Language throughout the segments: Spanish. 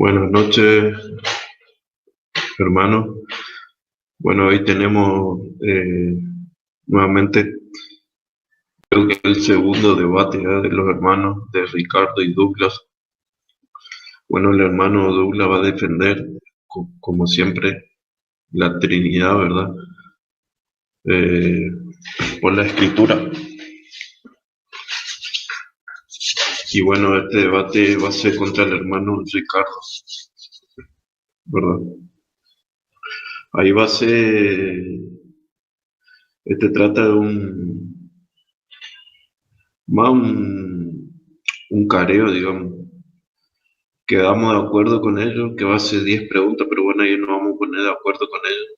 Buenas noches, hermano. Bueno, hoy tenemos nuevamente, creo que el segundo debate ya de los hermanos de Ricardo y Douglas. Bueno, el hermano Douglas va a defender, como siempre, la Trinidad, ¿verdad? Eh, por la Escritura. Y bueno, este debate va a ser contra el hermano Ricardo, ¿verdad? Ahí va a ser, trata de un careo, digamos. Quedamos de acuerdo con ellos, que va a ser 10 preguntas, pero bueno, ahí nos vamos a poner de acuerdo con ellos.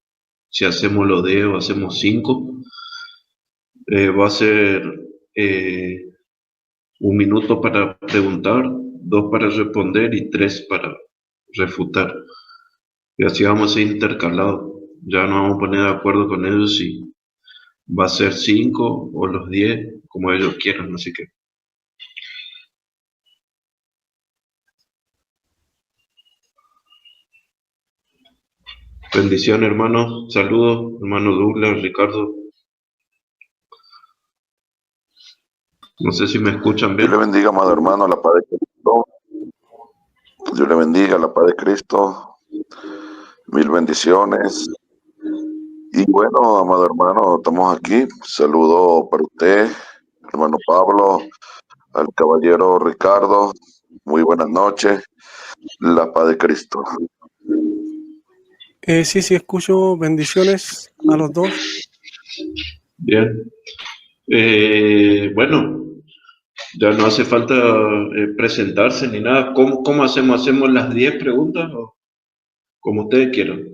Si hacemos los 10 o hacemos 5, va a ser eh, 1 minuto para preguntar, 2 para responder y 3 para refutar. Y así vamos a ir intercalados. Ya nos vamos a poner de acuerdo con ellos si va a ser 5 o los 10, como ellos quieran, así que. Bendición, hermanos. Saludos, hermano Douglas, Ricardo. No sé si me escuchan Dios le bien. bendiga, amado hermano, la paz de Cristo. Dios le bendiga, la paz de Cristo. Mil bendiciones. Y bueno, amado hermano, estamos aquí. Saludo para usted, hermano Pablo, al caballero Ricardo. Muy buenas noches. La paz de Cristo. Sí, escucho. Bendiciones a los dos. Bien. Bueno, ya no hace falta presentarse ni nada. ¿Cómo hacemos? ¿Hacemos las 10 preguntas o como ustedes quieran?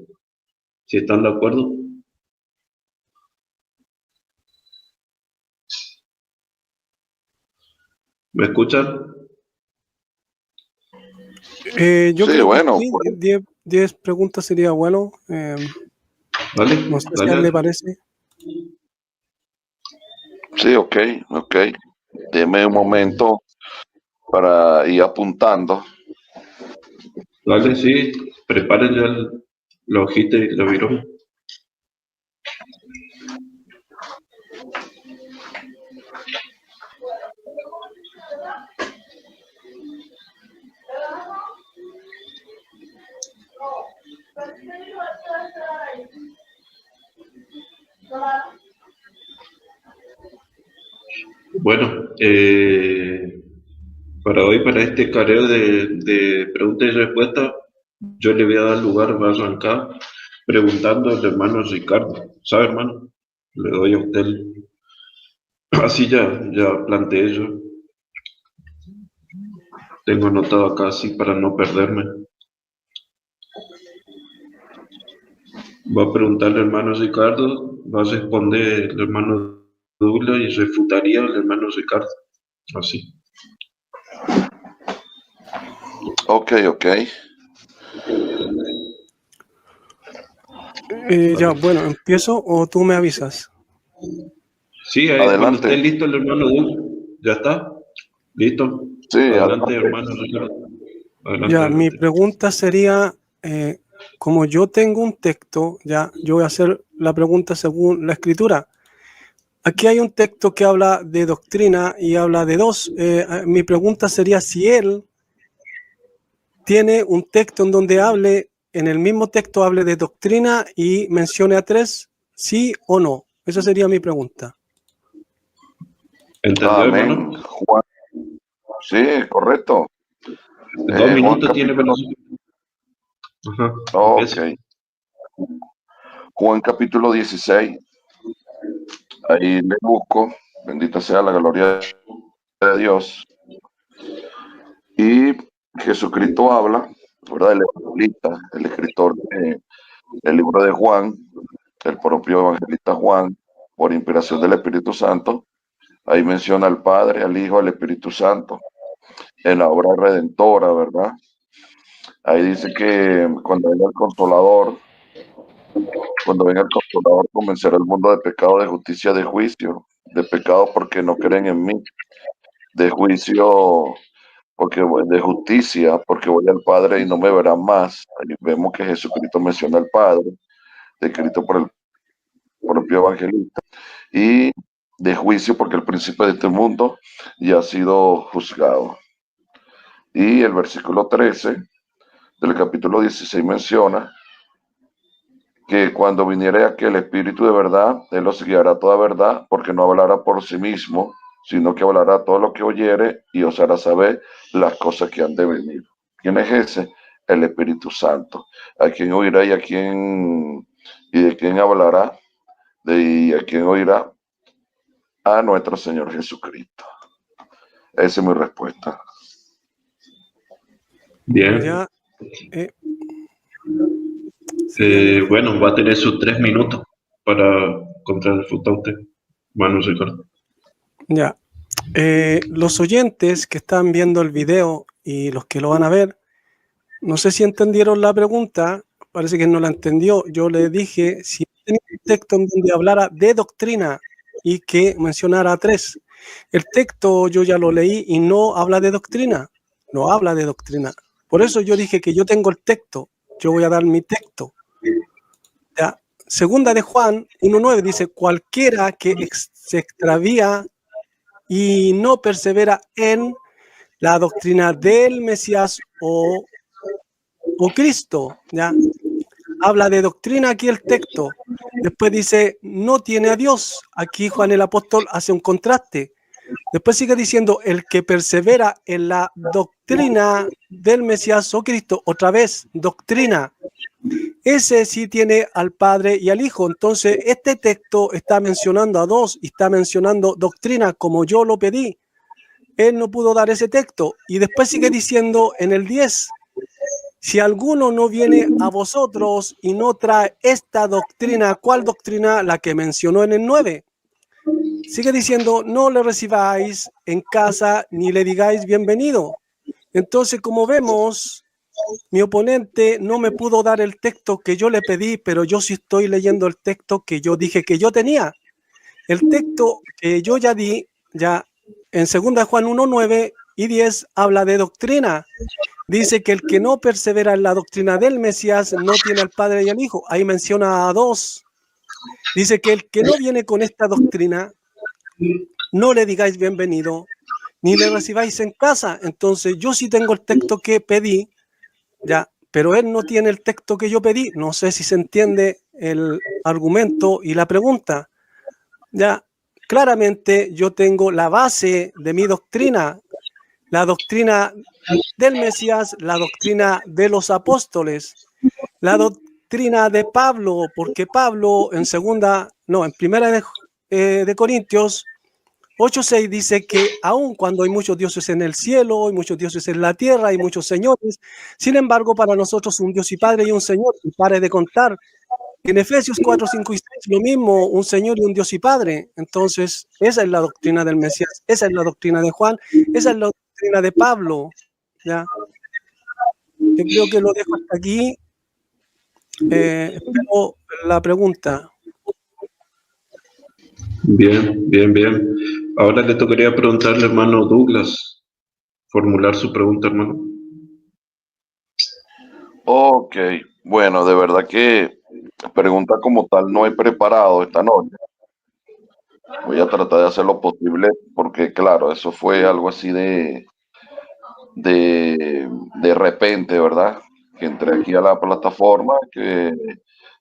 Si están de acuerdo. ¿Me escuchan? Yo Sí, creo bueno, que sí, pues, 10 preguntas sería bueno. Dale, No sé si a él dale. le parece. sí, ok. Deme un momento para ir apuntando. Dale, sí. Preparen ya la hojita y la virome. Bueno, para hoy, para este careo de preguntas y respuestas, yo le voy a dar lugar, va a arrancar preguntando al hermano Ricardo. ¿Sabe, hermano? Le doy a usted. Así ya planteé yo. Tengo anotado acá así para no perderme. Va a preguntar al hermano Ricardo, va a responder el hermano Douglas y refutaría al hermano Ricardo. Así. Ok. Ya, bueno, ¿empiezo o tú me avisas? Sí, cuando esté Adelante. listo el hermano Douglas. ¿Ya está? ¿Listo? Sí, Adelante, adelante. hermano Ricardo. Adelante, Ya, mi adelante. pregunta sería, como yo tengo un texto, ya, yo voy a hacer la pregunta según la escritura. Aquí hay un texto que habla de doctrina y habla de dos. Mi pregunta sería si él tiene un texto en donde en el mismo texto hable de doctrina y mencione a 3, sí o no. Esa sería mi pregunta. ¿Entendió, Amén. hermano? Juan, sí, correcto. 2 minutos Juan tiene para capítulo. eso. Ajá, Ok. empieza. Juan capítulo 16. Ahí le busco. Bendita sea la gloria de Dios. Y Jesucristo habla, ¿verdad? El evangelista, el escritor del libro de Juan, el propio evangelista Juan, por inspiración del Espíritu Santo. Ahí menciona al Padre, al Hijo, al Espíritu Santo en la obra redentora, ¿verdad? Ahí dice que cuando venga el Consolador, convencerá al mundo de pecado, de justicia, de juicio, de pecado porque no creen en mí, de juicio porque de justicia, porque voy al Padre y no me verán más. Ahí vemos que Jesucristo menciona al Padre, descrito por el propio evangelista, y de juicio, porque el príncipe de este mundo ya ha sido juzgado. Y el versículo 13 del capítulo 16 menciona que cuando viniere aquel Espíritu de verdad, Él los guiará a toda verdad, porque no hablará por sí mismo, sino que hablará todo lo que oyere y os hará saber las cosas que han de venir. ¿Quién es ese? El Espíritu Santo. ¿A quién oirá y de quién hablará? ¿Y a quién oirá? A nuestro Señor Jesucristo. Esa es mi respuesta. Bien. Ya, Bueno, va a tener sus 3 minutos para contrarrefutar usted, Manu Ricardo. ya. Los oyentes que están viendo el video y los que lo van a ver, no sé si entendieron la pregunta, parece que no la entendió. Yo le dije si tenía un texto en donde hablara de doctrina y que mencionara 3. El texto yo ya lo leí y no habla de doctrina, no habla de doctrina. Por eso yo dije que yo tengo el texto, yo voy a dar mi texto. Ya. Segunda de Juan 1:9 dice, cualquiera que se extravía y no persevera en la doctrina del Mesías o Cristo, ¿ya? Habla de doctrina aquí el texto. Después dice, no tiene a Dios. Aquí Juan el apóstol hace un contraste. Después sigue diciendo, el que persevera en la doctrina del Mesías o Cristo, otra vez, doctrina. Ese sí tiene al Padre y al Hijo. Entonces, este texto está mencionando a 2 y está mencionando doctrina como yo lo pedí. Él no pudo dar ese texto. Y después sigue diciendo en el 10, si alguno no viene a vosotros y no trae esta doctrina, ¿cuál doctrina? La que mencionó en el 9. Sigue diciendo, no le recibáis en casa ni le digáis bienvenido. Entonces, como vemos, mi oponente no me pudo dar el texto que yo le pedí, pero yo sí estoy leyendo el texto que yo dije que yo tenía. El texto que yo ya di, ya en 2 Juan 1:9 y 10 habla de doctrina. Dice que el que no persevera en la doctrina del Mesías no tiene al Padre y al Hijo. Ahí menciona a 2. Dice que el que no viene con esta doctrina, no le digáis bienvenido, ni le recibáis en casa. Entonces yo sí tengo el texto que pedí, ya, pero él no tiene el texto que yo pedí. No sé si se entiende el argumento y la pregunta. Ya, claramente yo tengo la base de mi doctrina, la doctrina del Mesías, la doctrina de los apóstoles, la doctrina de Pablo, porque Pablo en primera de Corintios 8:6 dice que aun cuando hay muchos dioses en el cielo, hay muchos dioses en la tierra, hay muchos señores, sin embargo para nosotros un Dios y Padre y un Señor, y pare de contar. En Efesios 4, 5 y 6 lo mismo, un Señor y un Dios y Padre. Entonces, esa es la doctrina del Mesías, esa es la doctrina de Juan, esa es la doctrina de Pablo. ¿Ya? Yo creo que lo dejo hasta aquí. Espero la pregunta. Bien, bien, bien. Ahora le tocaría preguntarle, hermano Douglas, formular su pregunta, hermano. Ok, bueno, de verdad que pregunta como tal no he preparado esta noche. Voy a tratar de hacer lo posible porque, claro, eso fue algo así de repente, ¿verdad? Que entré aquí a la plataforma, que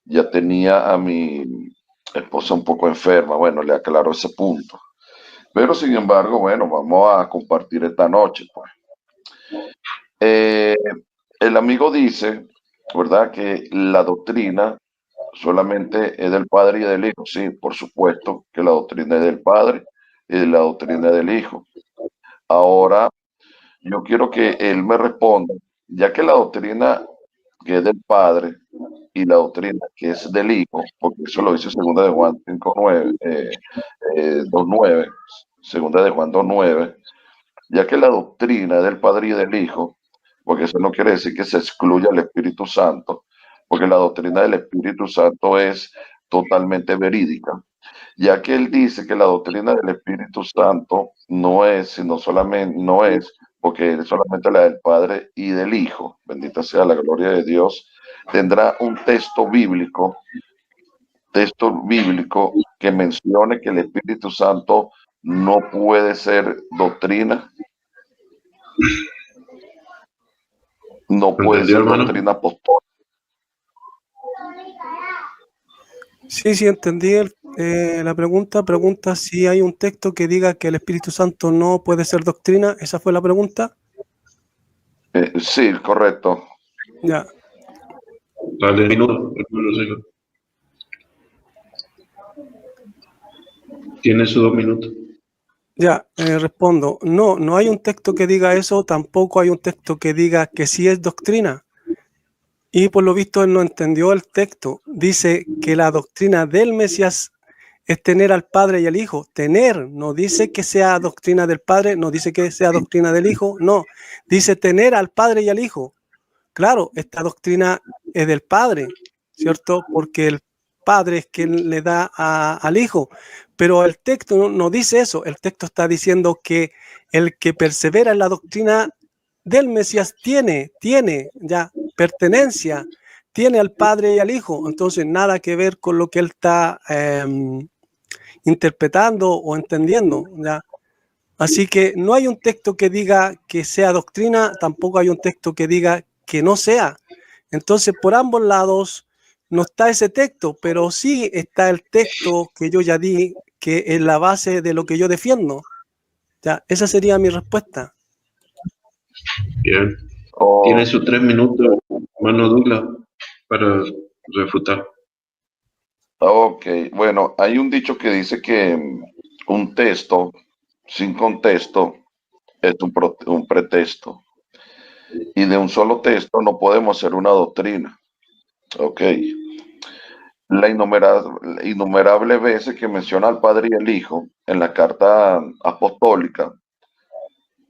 ya tenía a mi esposa un poco enferma. Bueno, le aclaro ese punto. Pero, sin embargo, bueno, vamos a compartir esta noche, pues. El amigo dice, ¿verdad? Que la doctrina solamente es del Padre y del Hijo. Sí, por supuesto que la doctrina es del Padre y de la doctrina del Hijo. Ahora, yo quiero que él me responda, ya que la doctrina que es del Padre y la doctrina que es del Hijo, porque eso lo dice segunda de Juan 5:9, 2:9, segunda de Juan 2:9, ya que la doctrina es del Padre y del Hijo, porque eso no quiere decir que se excluya el Espíritu Santo, porque la doctrina del Espíritu Santo es totalmente verídica, ya que él dice que la doctrina del Espíritu Santo no es, sino solamente, no es porque es solamente la del Padre y del Hijo, bendita sea la gloria de Dios, tendrá un texto bíblico que mencione que el Espíritu Santo no puede ser doctrina, no puede ¿Entendió, ser hermano? doctrina apostólica. Sí, sí, entendí la pregunta. Pregunta si hay un texto que diga que el Espíritu Santo no puede ser doctrina. ¿Esa fue la pregunta? Sí, correcto. Ya, Dale, minuto, hermano Sergio. Tiene sus 2 minutos. ya, respondo. No, no hay un texto que diga eso, tampoco hay un texto que diga que sí es doctrina. Y por lo visto él no entendió el texto. Dice que la doctrina del Mesías es tener al Padre y al Hijo. Tener, no dice que sea doctrina del Padre, no dice que sea doctrina del Hijo, no. Dice tener al Padre y al Hijo. Claro, esta doctrina es del Padre, ¿cierto? Porque el Padre es quien le da al Hijo. Pero el texto no dice eso. El texto está diciendo que el que persevera en la doctrina del Mesías tiene ya pertenencia, tiene al Padre y al Hijo. Entonces, nada que ver con lo que él está interpretando o entendiendo, ¿ya? Así que no hay un texto que diga que sea doctrina, tampoco hay un texto que diga que no sea. Entonces, por ambos lados no está ese texto, pero sí está el texto que yo ya di, que es la base de lo que yo defiendo. Ya, esa sería mi respuesta. Bien. Oh, Tiene sus 3 minutos, hermano Douglas, para refutar. ok, bueno, hay un dicho que dice que un texto sin contexto es un pretexto. Y de un solo texto no podemos hacer una doctrina. Ok. La innumerable veces que menciona al Padre y el Hijo en la carta apostólica,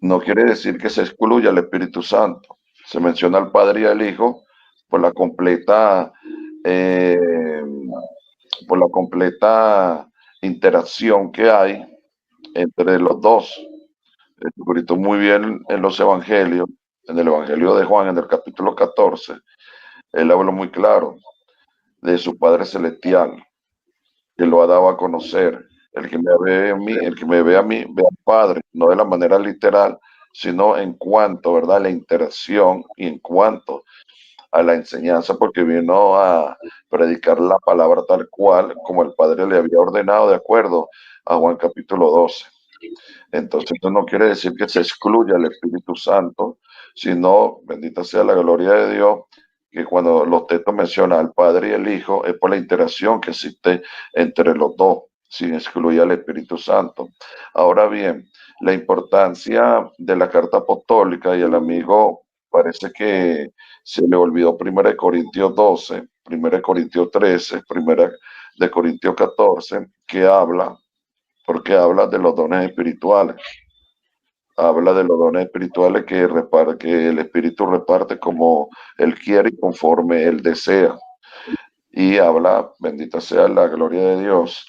no quiere decir que se excluya el Espíritu Santo. Se menciona al Padre y al Hijo por la completa, eh, por la completa interacción que hay entre los dos. Jesucristo muy bien en los evangelios, en el Evangelio de Juan, en el capítulo 14, él habla muy claro de su Padre Celestial, que lo ha dado a conocer. El que me ve a mí, el que me ve a mí, ve al Padre, no de la manera literal, sino en cuanto, ¿verdad?, a la interacción y en cuanto a la enseñanza, porque vino a predicar la palabra tal cual como el Padre le había ordenado de acuerdo a Juan capítulo 12. Entonces, esto no quiere decir que se excluya el Espíritu Santo, sino, bendita sea la gloria de Dios, que cuando los textos mencionan al Padre y el Hijo, es por la interacción que existe entre los dos, sin excluir al Espíritu Santo. Ahora bien, la importancia de la carta apostólica, y el amigo parece que se le olvidó 1 Corintios 12, 1 Corintios 13, 1 de Corintios 14, que habla, porque habla de los dones espirituales. Habla de los dones espirituales que el Espíritu reparte como Él quiere y conforme Él desea. Y habla, bendita sea la gloria de Dios,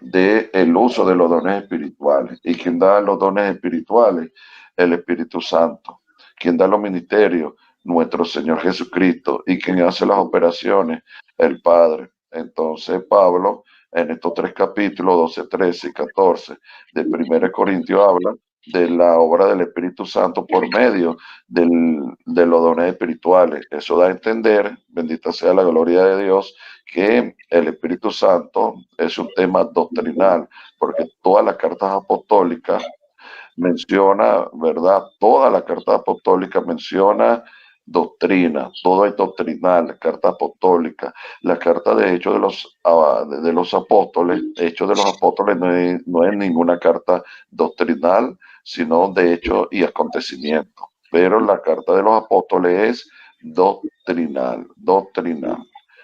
de el uso de los dones espirituales. ¿Y quién da los dones espirituales? El Espíritu Santo. ¿Quién da los ministerios? Nuestro Señor Jesucristo. ¿Y quién hace las operaciones? El Padre. Entonces Pablo, en estos 3 capítulos, 12, 13 y 14 de 1 Corintios, habla de la obra del Espíritu Santo por medio de los dones espirituales. Eso da a entender, bendita sea la gloria de Dios, que el Espíritu Santo es un tema doctrinal, porque todas las cartas apostólicas menciona, ¿verdad? Toda la carta apostólica menciona doctrina, todo es doctrinal, carta apostólica. La carta de Hechos de los Apóstoles, Hechos de los Apóstoles no es ninguna carta doctrinal, sino de hechos y acontecimientos. Pero la carta de los Apóstoles es doctrinal.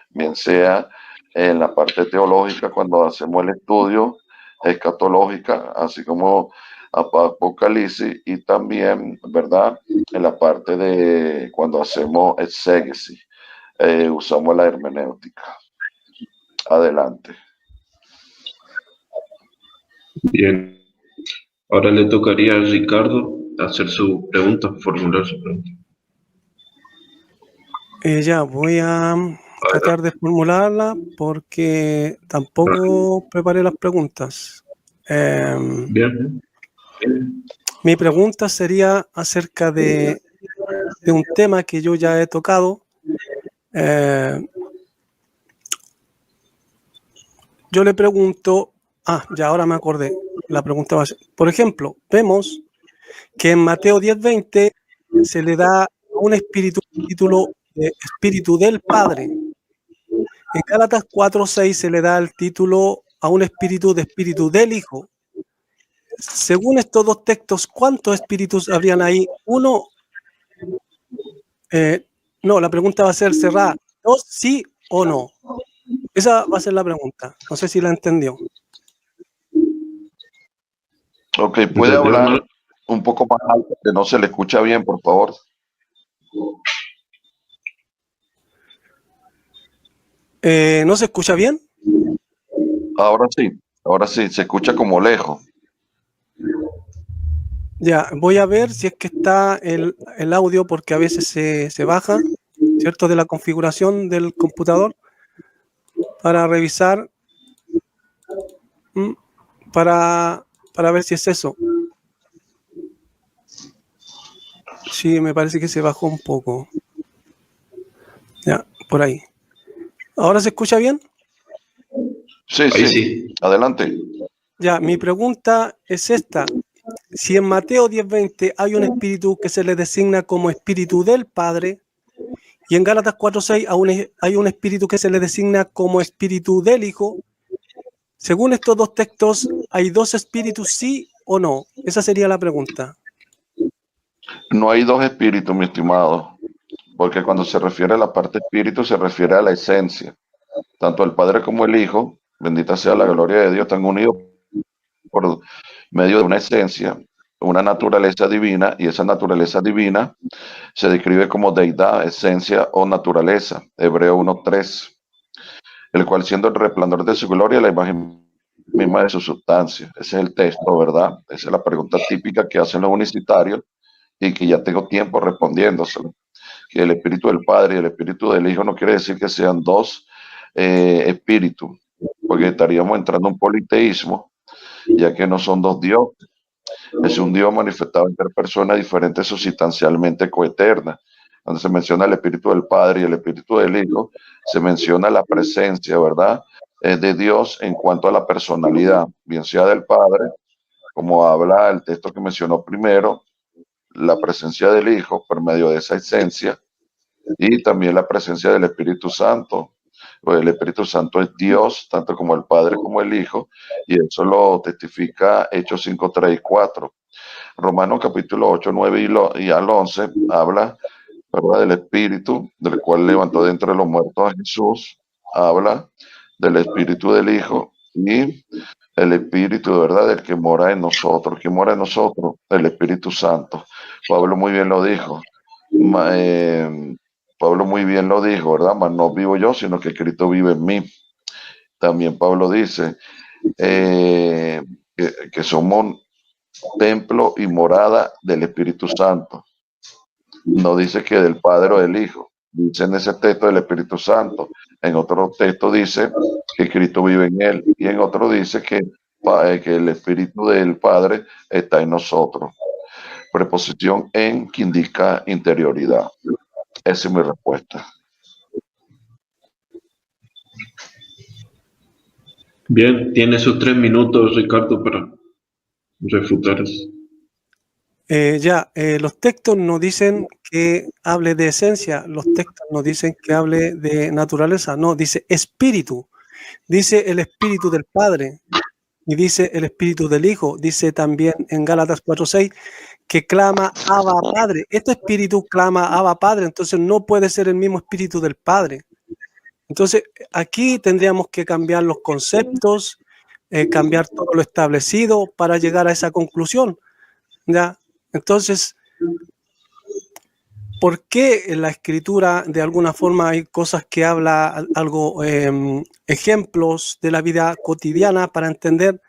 Bien sea en la parte teológica cuando hacemos el estudio escatológica, así como Apocalipsis, y también, ¿verdad?, en la parte de cuando hacemos exégesis, usamos la hermenéutica. Adelante. Bien. Ahora le tocaría a Ricardo hacer su pregunta, formular su pregunta. Ya, voy a tratar de formularla porque tampoco preparé las preguntas. Bien. Mi pregunta sería acerca de un tema que yo ya he tocado. Yo le pregunto, ya ahora me acordé, la pregunta va a ser, por ejemplo, vemos que en Mateo 10:20 se le da a un espíritu el título de Espíritu del Padre. En Gálatas 4:6 se le da el título a un espíritu de Espíritu del Hijo. Según estos dos textos, ¿cuántos espíritus habrían ahí? Uno, no, la pregunta va a ser cerrada. ¿Dos, sí o no? Esa va a ser la pregunta. No sé si la entendió. Ok, ¿puede hablar un poco más alto, que no se le escucha bien, por favor? ¿No se escucha bien? Ahora sí, se escucha como lejos. Ya, voy a ver si es que está el audio, porque a veces se baja, ¿cierto? De la configuración del computador para revisar, para ver si es eso. Sí, me parece que se bajó un poco. Ya, por ahí. ¿Ahora se escucha bien? Sí, sí. Adelante. Ya, mi pregunta es esta. Si en Mateo 10:20 hay un espíritu que se le designa como espíritu del Padre, y en Gálatas 4:6 hay un espíritu que se le designa como espíritu del Hijo, según estos dos textos, ¿hay dos espíritus, sí o no? Esa sería la pregunta. No hay dos espíritus, mi estimado, porque cuando se refiere a la parte espíritu se refiere a la esencia. Tanto el Padre como el Hijo, bendita sea la gloria de Dios, están unidos por medio de una esencia, una naturaleza divina, y esa naturaleza divina se describe como deidad, esencia o naturaleza, Hebreo 1:3, el cual siendo el resplandor de su gloria, la imagen misma de su sustancia. Ese es el texto, ¿verdad? Esa es la pregunta típica que hacen los unicitarios y que ya tengo tiempo respondiéndoselo. Que el espíritu del Padre y el espíritu del Hijo no quiere decir que sean dos espíritus, porque estaríamos entrando en un politeísmo, ya que no son dos dioses. Es un Dios manifestado entre personas diferentes sustancialmente coeternas. Cuando se menciona el Espíritu del Padre y el Espíritu del Hijo, se menciona la presencia, ¿verdad?, de Dios en cuanto a la personalidad, bien sea del Padre, como habla el texto que mencionó primero, la presencia del Hijo por medio de esa esencia, y también la presencia del Espíritu Santo. Pues el Espíritu Santo es Dios, tanto como el Padre como el Hijo, y eso lo testifica Hechos 5, 3 y 4. Romanos capítulo 8, 9 y al 11 habla, ¿verdad?, del Espíritu, del cual levantó de entre los muertos a Jesús, habla del Espíritu del Hijo y el Espíritu, de verdad, del que mora en nosotros. ¿Quién mora en nosotros? El Espíritu Santo. Pablo muy bien lo dijo. Pablo muy bien lo dijo, ¿verdad? Mas no vivo yo, sino que Cristo vive en mí. También Pablo dice que somos templo y morada del Espíritu Santo. No dice que del Padre o del Hijo. Dice en ese texto del Espíritu Santo. En otro texto dice que Cristo vive en él. Y en otro dice que el Espíritu del Padre está en nosotros. Preposición en que indica interioridad. Esa es mi respuesta. Bien, tiene sus 3 minutos, Ricardo, para refutar eso. Los textos no dicen que hable de esencia, los textos no dicen que hable de naturaleza, no, dice espíritu, dice el espíritu del Padre y dice el espíritu del Hijo, dice también en Gálatas 4:6 que clama Abba Padre. Este espíritu clama Abba Padre, entonces no puede ser el mismo espíritu del Padre. Entonces aquí tendríamos que cambiar los conceptos, cambiar todo lo establecido para llegar a esa conclusión, ¿ya? Entonces, ¿por qué en la escritura de alguna forma hay cosas que habla algo, ejemplos de la vida cotidiana para entender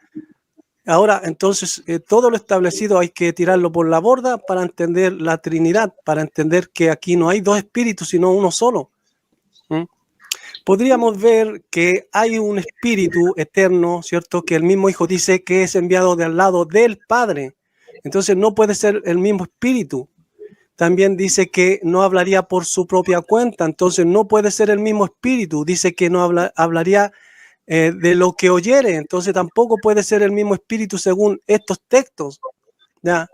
Ahora, entonces, todo lo establecido hay que tirarlo por la borda para entender la Trinidad, para entender que aquí no hay dos espíritus, sino uno solo. ¿Mm? Podríamos ver que hay un espíritu eterno, ¿cierto? Que el mismo Hijo dice que es enviado de al lado del Padre. Entonces no puede ser el mismo espíritu. También dice que no hablaría por su propia cuenta, entonces no puede ser el mismo espíritu. Dice que no hablaría de lo que oyere, entonces tampoco puede ser el mismo espíritu según estos textos, ¿ya?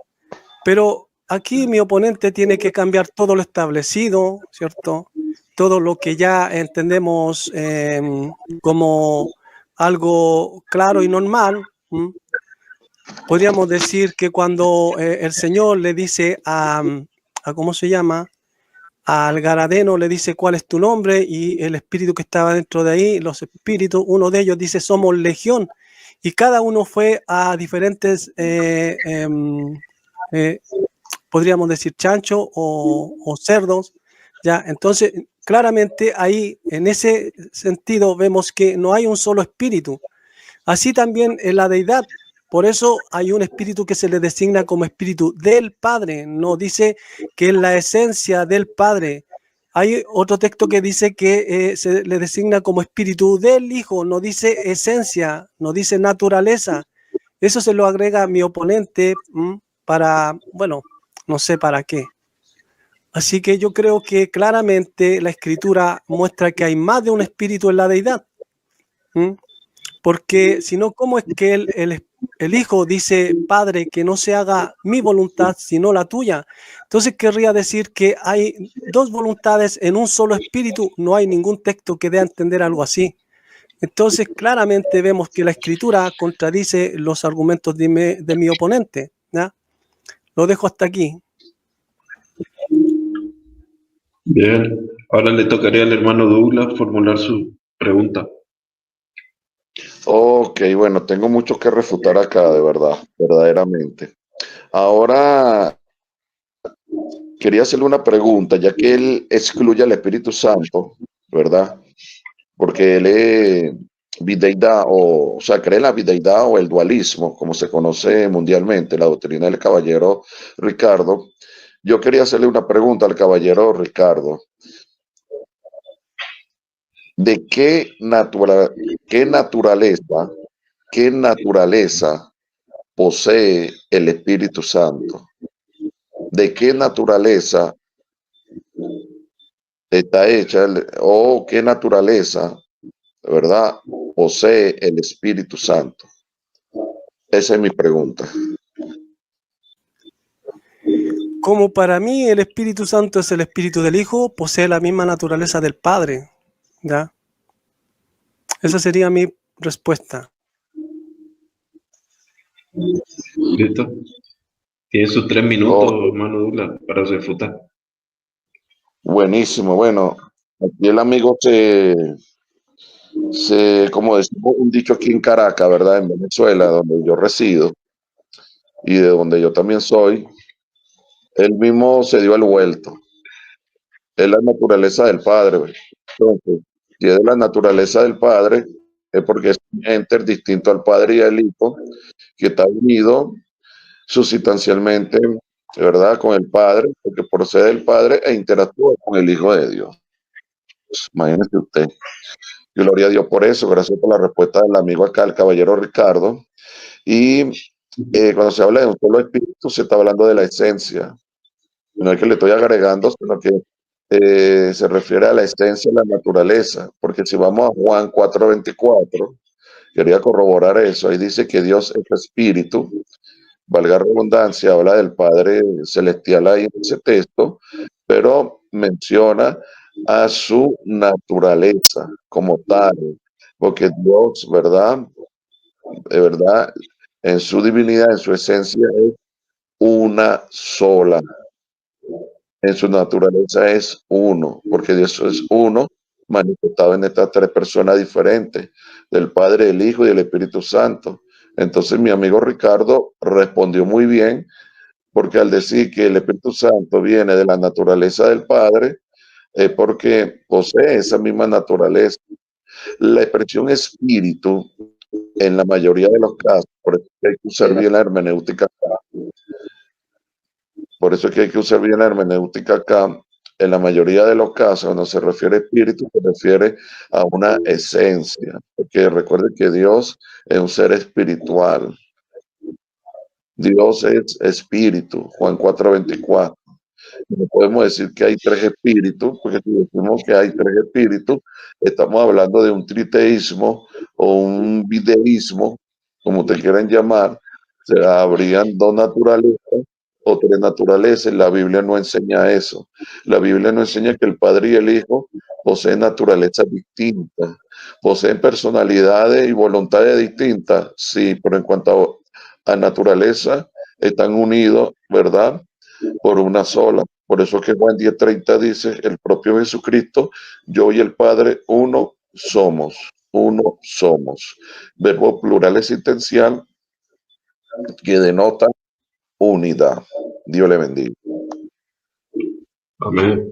Pero aquí mi oponente tiene que cambiar todo lo establecido, ¿cierto? Todo lo que ya entendemos como algo claro y normal. Podríamos decir que cuando el Señor le dice a ¿cómo se llama? Al Garadeno le dice cuál es tu nombre y el espíritu que estaba dentro de ahí, los espíritus, uno de ellos dice somos legión y cada uno fue a diferentes, podríamos decir chancho o cerdos, ya, entonces claramente ahí en ese sentido vemos que no hay un solo espíritu. Así también en la deidad. Por eso hay un espíritu que se le designa como espíritu del Padre. No dice que es la esencia del Padre. Hay otro texto que dice que se le designa como espíritu del Hijo. No dice esencia, no dice naturaleza. Eso se lo agrega a mi oponente para, bueno, no sé para qué. Así que yo creo que claramente la Escritura muestra que hay más de un espíritu en la deidad. Porque si no, ¿cómo es que el Hijo dice, Padre, que no se haga mi voluntad, sino la tuya? Entonces querría decir que hay dos voluntades en un solo espíritu. No hay ningún texto que dé a entender algo así. Entonces claramente vemos que la Escritura contradice los argumentos de mi oponente, ¿ya? Lo dejo hasta aquí. Bien, ahora le tocaría al hermano Douglas formular su pregunta. Ok, bueno, tengo mucho que refutar acá, de verdad, verdaderamente. Ahora, quería hacerle una pregunta, ya que él excluye al Espíritu Santo, ¿verdad? Porque él es bideidad, o sea, cree en la bideidad o el dualismo, como se conoce mundialmente, la doctrina del caballero Ricardo. Yo quería hacerle una pregunta al caballero Ricardo. ¿De qué naturaleza posee el Espíritu Santo? ¿De qué naturaleza está hecha o qué naturaleza, verdad, posee el Espíritu Santo? Esa es mi pregunta. Como para mí el Espíritu Santo es el Espíritu del Hijo, posee la misma naturaleza del Padre, ¿ya? Esa sería mi respuesta. ¿Listo? Tiene sus 3 minutos, hermano Douglas, para refutar. Buenísimo. Bueno, aquí el amigo como decimos un dicho aquí en Caracas, ¿verdad? En Venezuela, donde yo resido y de donde yo también soy, él mismo se dio el vuelto. Es la naturaleza del Padre. Entonces, si es de la naturaleza del Padre, es porque es un ente distinto al Padre y al Hijo, que está unido sustancialmente, ¿verdad?, con el Padre, porque procede del Padre e interactúa con el Hijo de Dios. Pues, imagínese usted. Gloria a Dios por eso, gracias por la respuesta del amigo acá, el caballero Ricardo. Y cuando se habla de un solo espíritu, se está hablando de la esencia. No es que le estoy agregando, sino que se refiere a la esencia de la naturaleza. Porque si vamos a Juan 4:24, quería corroborar eso. Ahí dice que Dios es espíritu. Valga redundancia, habla del Padre Celestial ahí en ese texto, pero menciona a su naturaleza como tal, porque Dios, ¿verdad? De verdad, en su divinidad, en su esencia, es una sola. En su naturaleza es uno, porque Dios es uno, manifestado en estas 3 personas diferentes, del Padre, el Hijo y el Espíritu Santo. Entonces mi amigo Ricardo respondió muy bien, porque al decir que el Espíritu Santo viene de la naturaleza del Padre, es porque posee esa misma naturaleza. La expresión espíritu en la mayoría de los casos, por eso hay que usar bien la hermenéutica acá, por eso es que hay que usar bien la hermenéutica acá. En la mayoría de los casos, cuando se refiere a espíritu, se refiere a una esencia, porque recuerde que Dios es un ser espiritual. Dios es espíritu, Juan 4:24. No podemos decir que hay tres espíritus, porque si decimos que hay tres espíritus, estamos hablando de un triteísmo o un bideísmo, como te quieran llamar. O sea, habrían dos naturalezas o tres naturalezas. La Biblia no enseña eso. La Biblia no enseña que el Padre y el Hijo poseen naturalezas distintas, poseen personalidades y voluntades distintas, sí, pero en cuanto a naturaleza, están unidos, ¿verdad? Por una sola. Por eso que Juan 10:30 dice, el propio Jesucristo, yo y el Padre, uno somos, uno somos. Verbo plural existencial que denota unidad. Dios le bendiga. Amén.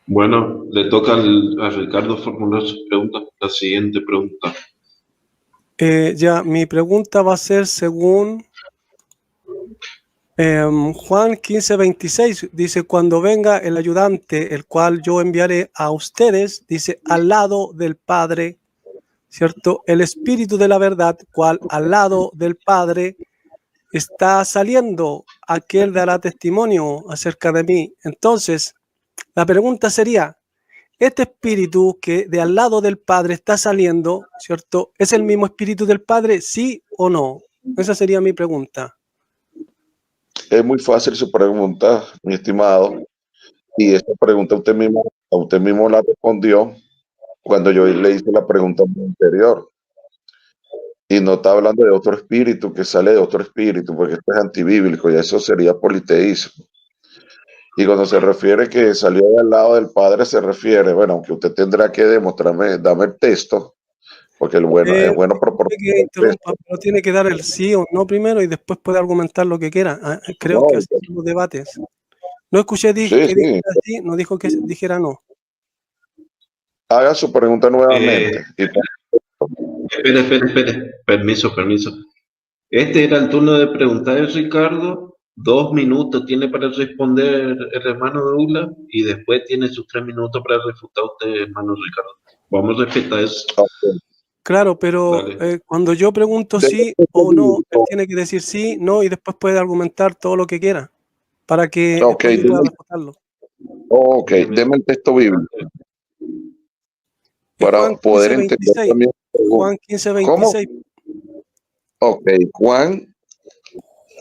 Bueno, le toca a Ricardo formular su pregunta. La siguiente pregunta. Ya, mi pregunta va a ser según Juan 15:26. Dice, cuando venga el ayudante, el cual yo enviaré a ustedes, dice, al lado del Padre, ¿cierto? El Espíritu de la verdad, cual al lado del Padre está saliendo, aquel dará testimonio acerca de mí. Entonces, la pregunta sería, este espíritu que de al lado del Padre está saliendo, ¿cierto? ¿Es el mismo espíritu del Padre, sí o no? Esa sería mi pregunta. Es muy fácil su pregunta, mi estimado, y esta pregunta a usted mismo la respondió cuando yo le hice la pregunta anterior. Y no está hablando de otro espíritu que sale de otro espíritu, porque esto es antibíblico y eso sería politeísmo. Y cuando se refiere que salió de al lado del Padre, se refiere, bueno, aunque usted tendrá que demostrarme, dame el texto, porque es bueno proporcionar el Interrumpa, texto. pero tiene que dar el sí o no primero y después puede argumentar lo que quiera. Creo No, que así son los debates. No escuché sí, que sí, dijera sí, no dijo que dijera no. haga su pregunta nuevamente. Espere. Permiso. Este era el turno de preguntar de Ricardo. 2 minutos tiene para responder el hermano Douglas y después tiene sus 3 minutos para refutar usted, hermano Ricardo. Vamos a respetar eso. Claro, pero Dale. cuando yo pregunto sí o no, él tiene que decir sí, no y después puede argumentar todo lo que quiera para que Ok, después yo pueda refutarlo. deme el texto bíblico Es para Juan poder entender 15:26. también. Juan ¿Cómo? 15:26. Ok, Juan.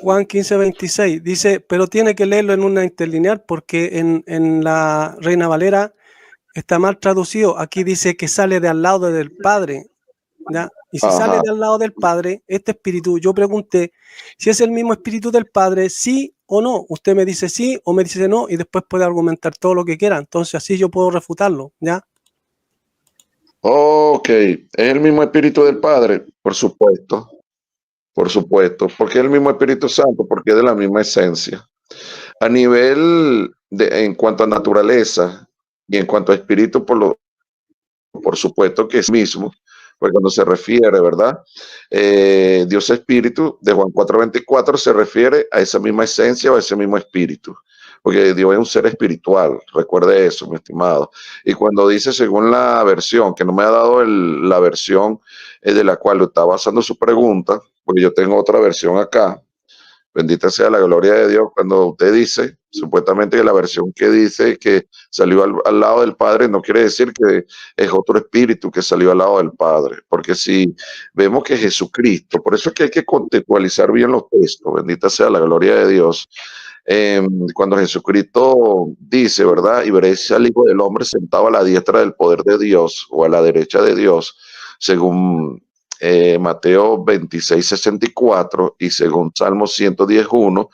Juan 15:26 dice, pero tiene que leerlo en una interlineal porque en la Reina Valera está mal traducido. Aquí dice que sale de al lado del Padre, ¿ya? Y si sale Ajá. de al lado del Padre, este espíritu, yo pregunté si es el mismo espíritu del Padre, sí o no. Usted me dice sí o me dice no y después puede argumentar todo lo que quiera. Entonces así yo puedo refutarlo, ¿ya? Ok, ¿es el mismo Espíritu del Padre? Por supuesto, porque es el mismo Espíritu Santo, porque es de la misma esencia. A nivel en cuanto a naturaleza y en cuanto a espíritu, por supuesto que es mismo, porque cuando se refiere, ¿verdad? Dios Espíritu de Juan 4:24 se refiere a esa misma esencia o a ese mismo espíritu, porque Dios es un ser espiritual, recuerde eso, mi estimado. Y cuando dice según la versión, que no me ha dado la versión de la cual está basando su pregunta, porque yo tengo otra versión acá. Bendita sea la gloria de Dios. Cuando usted dice, supuestamente que la versión que dice que salió al lado del Padre, no quiere decir que es otro espíritu que salió al lado del Padre. Porque si vemos que Jesucristo, por eso es que hay que contextualizar bien los textos, bendita sea la gloria de Dios. Cuando Jesucristo dice, ¿verdad? Y veréis al Hijo del Hombre sentado a la diestra del poder de Dios o a la derecha de Dios, según Mateo 26:64 y según Salmo 110:1,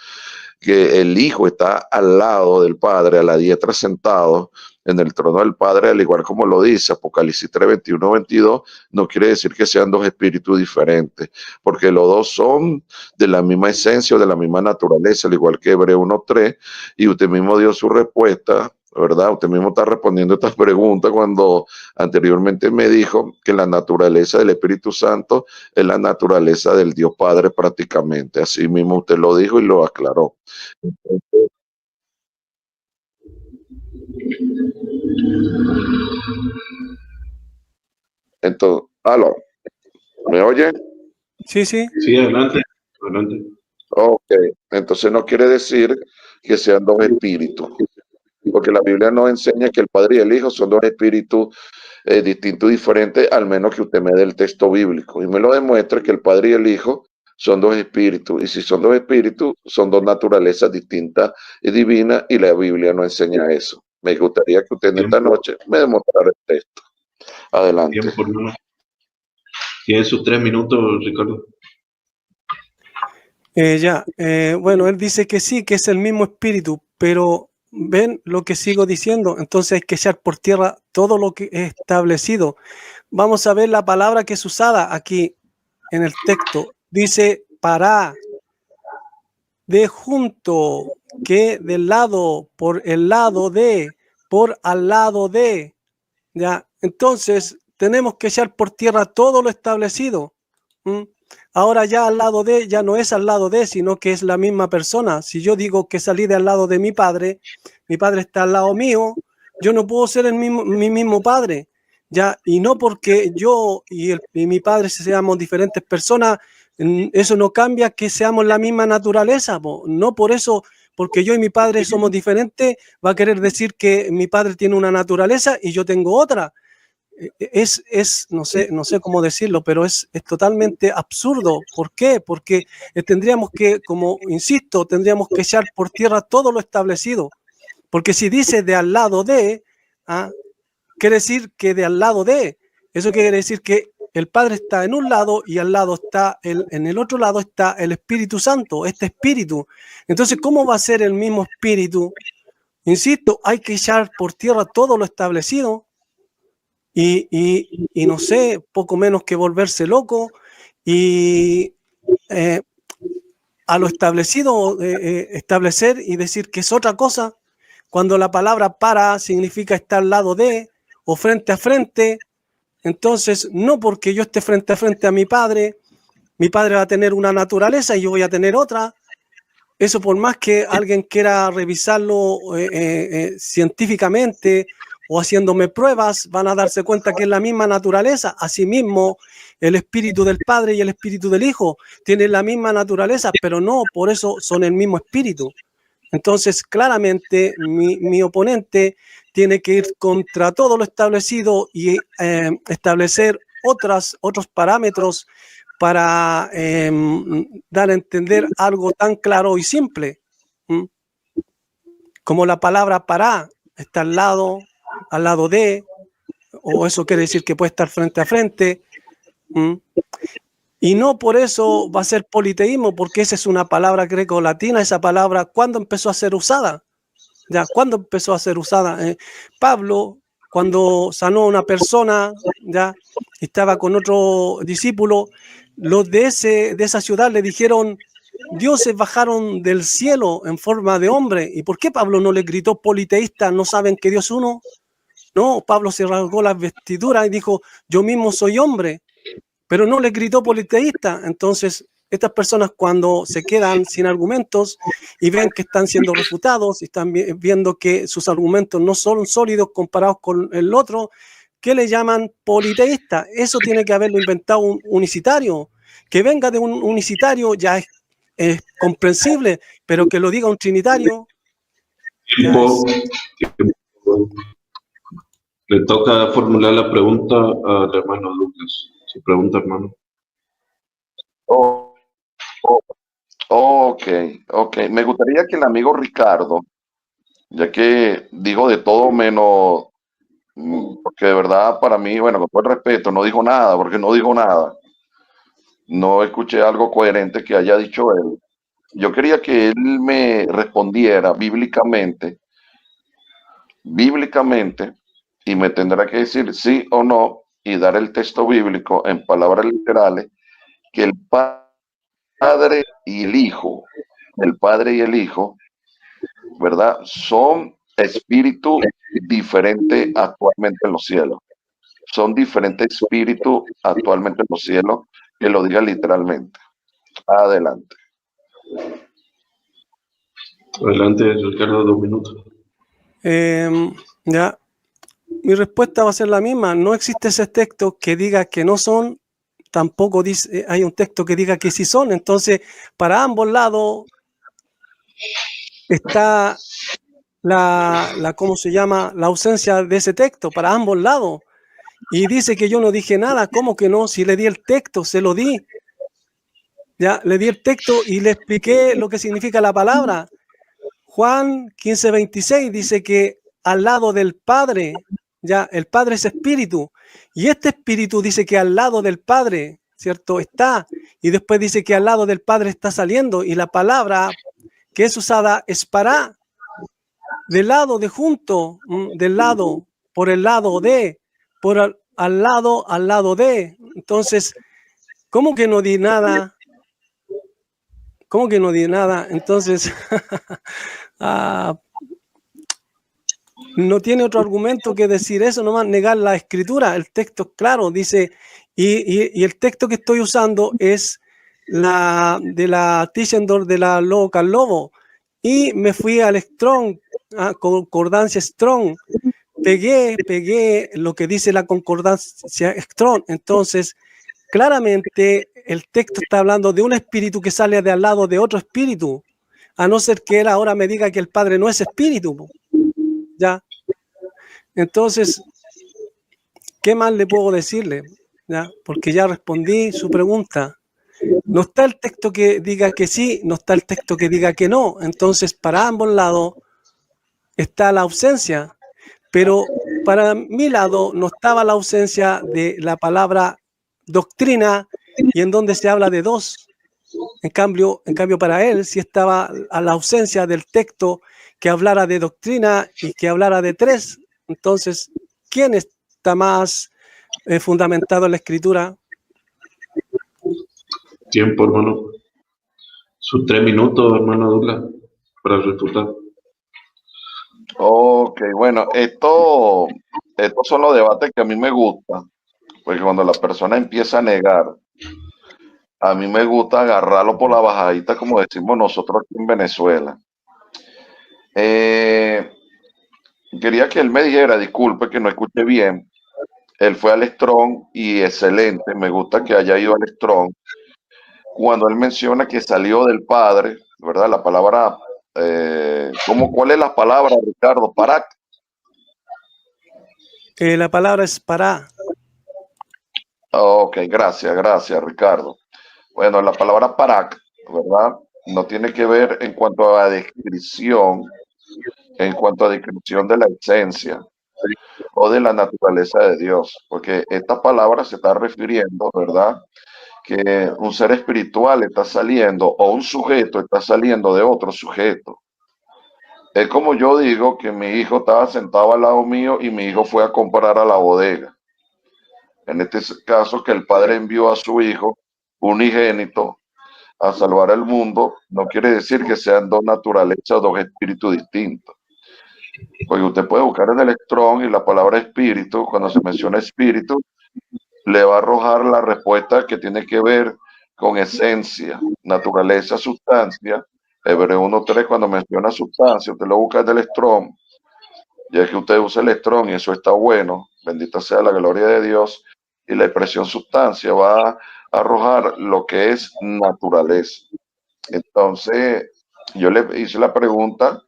que el Hijo está al lado del Padre, a la diestra sentado en el trono del Padre, al igual como lo dice Apocalipsis 3:21-22, no quiere decir que sean dos espíritus diferentes, porque los dos son de la misma esencia o de la misma naturaleza, al igual que Hebreo 1:3, y usted mismo dio su respuesta ¿verdad? Usted mismo está respondiendo estas preguntas cuando anteriormente me dijo que la naturaleza del Espíritu Santo es la naturaleza del Dios Padre prácticamente. Así mismo usted lo dijo y lo aclaró. Entonces, ¿aló? ¿Me oye? Sí, sí. Sí, adelante, adelante. Ok, entonces no quiere decir que sean dos espíritus, porque la Biblia nos enseña que el Padre y el Hijo son dos espíritus distintos y diferentes, al menos que usted me dé el texto bíblico y me lo demuestre que el Padre y el Hijo son dos espíritus, y si son dos espíritus, son dos naturalezas distintas y divinas, y la Biblia no enseña eso. Me gustaría que usted en esta Tiempo, noche me demostrara el texto. Adelante. tiempo, hermano. Tiene sus 3 minutos, Ricardo. Bueno, él dice que sí, que es el mismo espíritu, pero ven lo que sigo diciendo. Entonces hay que echar por tierra todo lo que es establecido. Vamos a ver la palabra que es usada aquí en el texto. Dice para, de junto, que del lado, por el lado de, por al lado de. Ya, entonces tenemos que echar por tierra todo lo establecido. ¿Mm? Ahora ya al lado de, ya no es al lado de, sino que es la misma persona. Si yo digo que salí de al lado de mi padre está al lado mío, yo no puedo ser mi mismo padre. Ya, y no porque yo y mi padre seamos diferentes personas, eso no cambia que seamos la misma naturaleza. No por eso, porque yo y mi padre somos diferentes, va a querer decir que mi padre tiene una naturaleza y yo tengo otra. No sé cómo decirlo, pero es totalmente absurdo. ¿Por qué? Porque tendríamos que, como insisto, tendríamos que echar por tierra todo lo establecido. Porque si dice de al lado de, quiere decir que de al lado de, eso quiere decir que el Padre está en un lado y al lado está, en el otro lado está el Espíritu Santo, este Espíritu. Entonces, ¿cómo va a ser el mismo Espíritu? Insisto, hay que echar por tierra todo lo establecido y no sé, poco menos que volverse loco y a lo establecido establecer y decir que es otra cosa, cuando la palabra para significa estar al lado de o frente a frente. Entonces, no porque yo esté frente a frente a mi padre va a tener una naturaleza y yo voy a tener otra. Eso por más que alguien quiera revisarlo científicamente o haciéndome pruebas, van a darse cuenta que es la misma naturaleza. Asimismo, el espíritu del Padre y el espíritu del Hijo tienen la misma naturaleza, pero no por eso son el mismo espíritu. Entonces, claramente, mi oponente tiene que ir contra todo lo establecido y establecer otros parámetros para dar a entender algo tan claro y simple, como la palabra para está al lado de, o eso quiere decir que puede estar frente a frente. Y no por eso va a ser politeísmo, porque esa es una palabra greco-latina. Esa palabra, ¿cuándo empezó a ser usada? ¿Ya? ¿Cuándo empezó a ser usada? Pablo, cuando sanó a una persona, ya estaba con otro discípulo, los de esa ciudad le dijeron, dioses bajaron del cielo en forma de hombre. ¿Y por qué Pablo no le gritó politeísta? ¿No saben que Dios es uno? No, Pablo se rasgó las vestiduras y dijo, yo mismo soy hombre, pero no le gritó politeísta. Entonces, estas personas cuando se quedan sin argumentos y ven que están siendo refutados y están viendo que sus argumentos no son sólidos comparados con el otro, ¿qué le llaman politeísta? Eso tiene que haberlo inventado un unicitario. Que venga de un unicitario ya es comprensible, pero que lo diga un trinitario. Tiempo. Le toca formular la pregunta al hermano Lucas. Su pregunta, hermano. Oh, oh, ok, ok. Me gustaría que el amigo Ricardo, ya que dijo de todo menos, porque de verdad para mí, bueno, con todo el respeto, no dijo nada, porque no dijo nada. No escuché algo coherente que haya dicho él. Yo quería que él me respondiera bíblicamente, y me tendrá que decir sí o no y dar el texto bíblico en palabras literales, que Padre y el Hijo, el Padre y el Hijo, ¿verdad? Son espíritu diferente actualmente en los cielos. Son diferentes espíritus actualmente en los cielos, que lo diga literalmente. Adelante. Adelante, Ricardo, 2 minutos. Ya, mi respuesta va a ser la misma. No existe ese texto que diga que no son, tampoco dice, hay un texto que diga que sí son. Entonces, para ambos lados está ¿cómo se llama? La ausencia de ese texto, para ambos lados. Y dice que yo no dije nada. ¿Cómo que no? Si le di el texto, se lo di. Ya, le di el texto y le expliqué lo que significa la palabra. Juan 15:26 dice que al lado del Padre, ya, el Padre es espíritu, y este espíritu dice que al lado del Padre, ¿cierto? Está, y después dice que al lado del Padre está saliendo, y la palabra que es usada es para, del lado de junto, del lado, por el lado de, al lado de. Entonces, ¿cómo que no di nada? ¿Cómo que no di nada? Entonces, no tiene otro argumento que decir eso, nomás negar la escritura. El texto es claro, dice, y el texto que estoy usando es de la Tischendorf de la Local Lobo. Y me fui al Strong, a concordancia Strong. Pegué lo que dice la concordancia Strong. Entonces, claramente el texto está hablando de un espíritu que sale de al lado de otro espíritu, a no ser que él ahora me diga que el Padre no es espíritu. ¿Ya? Entonces, ¿qué más le puedo decirle? ¿Ya? Porque ya respondí su pregunta. No está el texto que diga que sí, no está el texto que diga que no. Entonces, para ambos lados está la ausencia. Pero para mi lado no estaba la ausencia de la palabra doctrina y en donde se habla de dos. En cambio, para él sí estaba a la ausencia del texto que hablara de doctrina y que hablara de tres. Entonces, ¿quién está más fundamentado en la escritura? Tiempo, hermano. Sus 3 minutos, hermano Douglas, para refutar. Ok, bueno, estos son los debates que a mí me gustan, porque cuando la persona empieza a negar, a mí me gusta agarrarlo por la bajadita, como decimos nosotros aquí en Venezuela. Quería que él me dijera, disculpe que no escuché bien, él fue al Strong y excelente, me gusta que haya ido al Strong. Cuando él menciona que salió del Padre, ¿verdad? La palabra, ¿cuál es la palabra, Ricardo? Parak. La palabra es para. Ok, gracias, Ricardo. Bueno, la palabra parak, ¿verdad? No tiene que ver en cuanto a descripción, de la esencia o de la naturaleza de Dios, porque esta palabra se está refiriendo, ¿verdad? Que un ser espiritual está saliendo o un sujeto está saliendo de otro sujeto. Es como yo digo que mi hijo estaba sentado al lado mío y mi hijo fue a comprar a la bodega. En este caso, que el padre envió a su hijo unigénito a salvar el mundo, no quiere decir que sean dos naturalezas, dos espíritus distintos. Porque usted puede buscar en el Strong y la palabra espíritu, cuando se menciona espíritu, le va a arrojar la respuesta que tiene que ver con esencia, naturaleza, sustancia. Hebreo 1.3, cuando menciona sustancia, usted lo busca en el Strong, ya que usted usa el Strong y eso está bueno, bendita sea la gloria de Dios, y la expresión sustancia va a arrojar lo que es naturaleza. Entonces, yo le hice la pregunta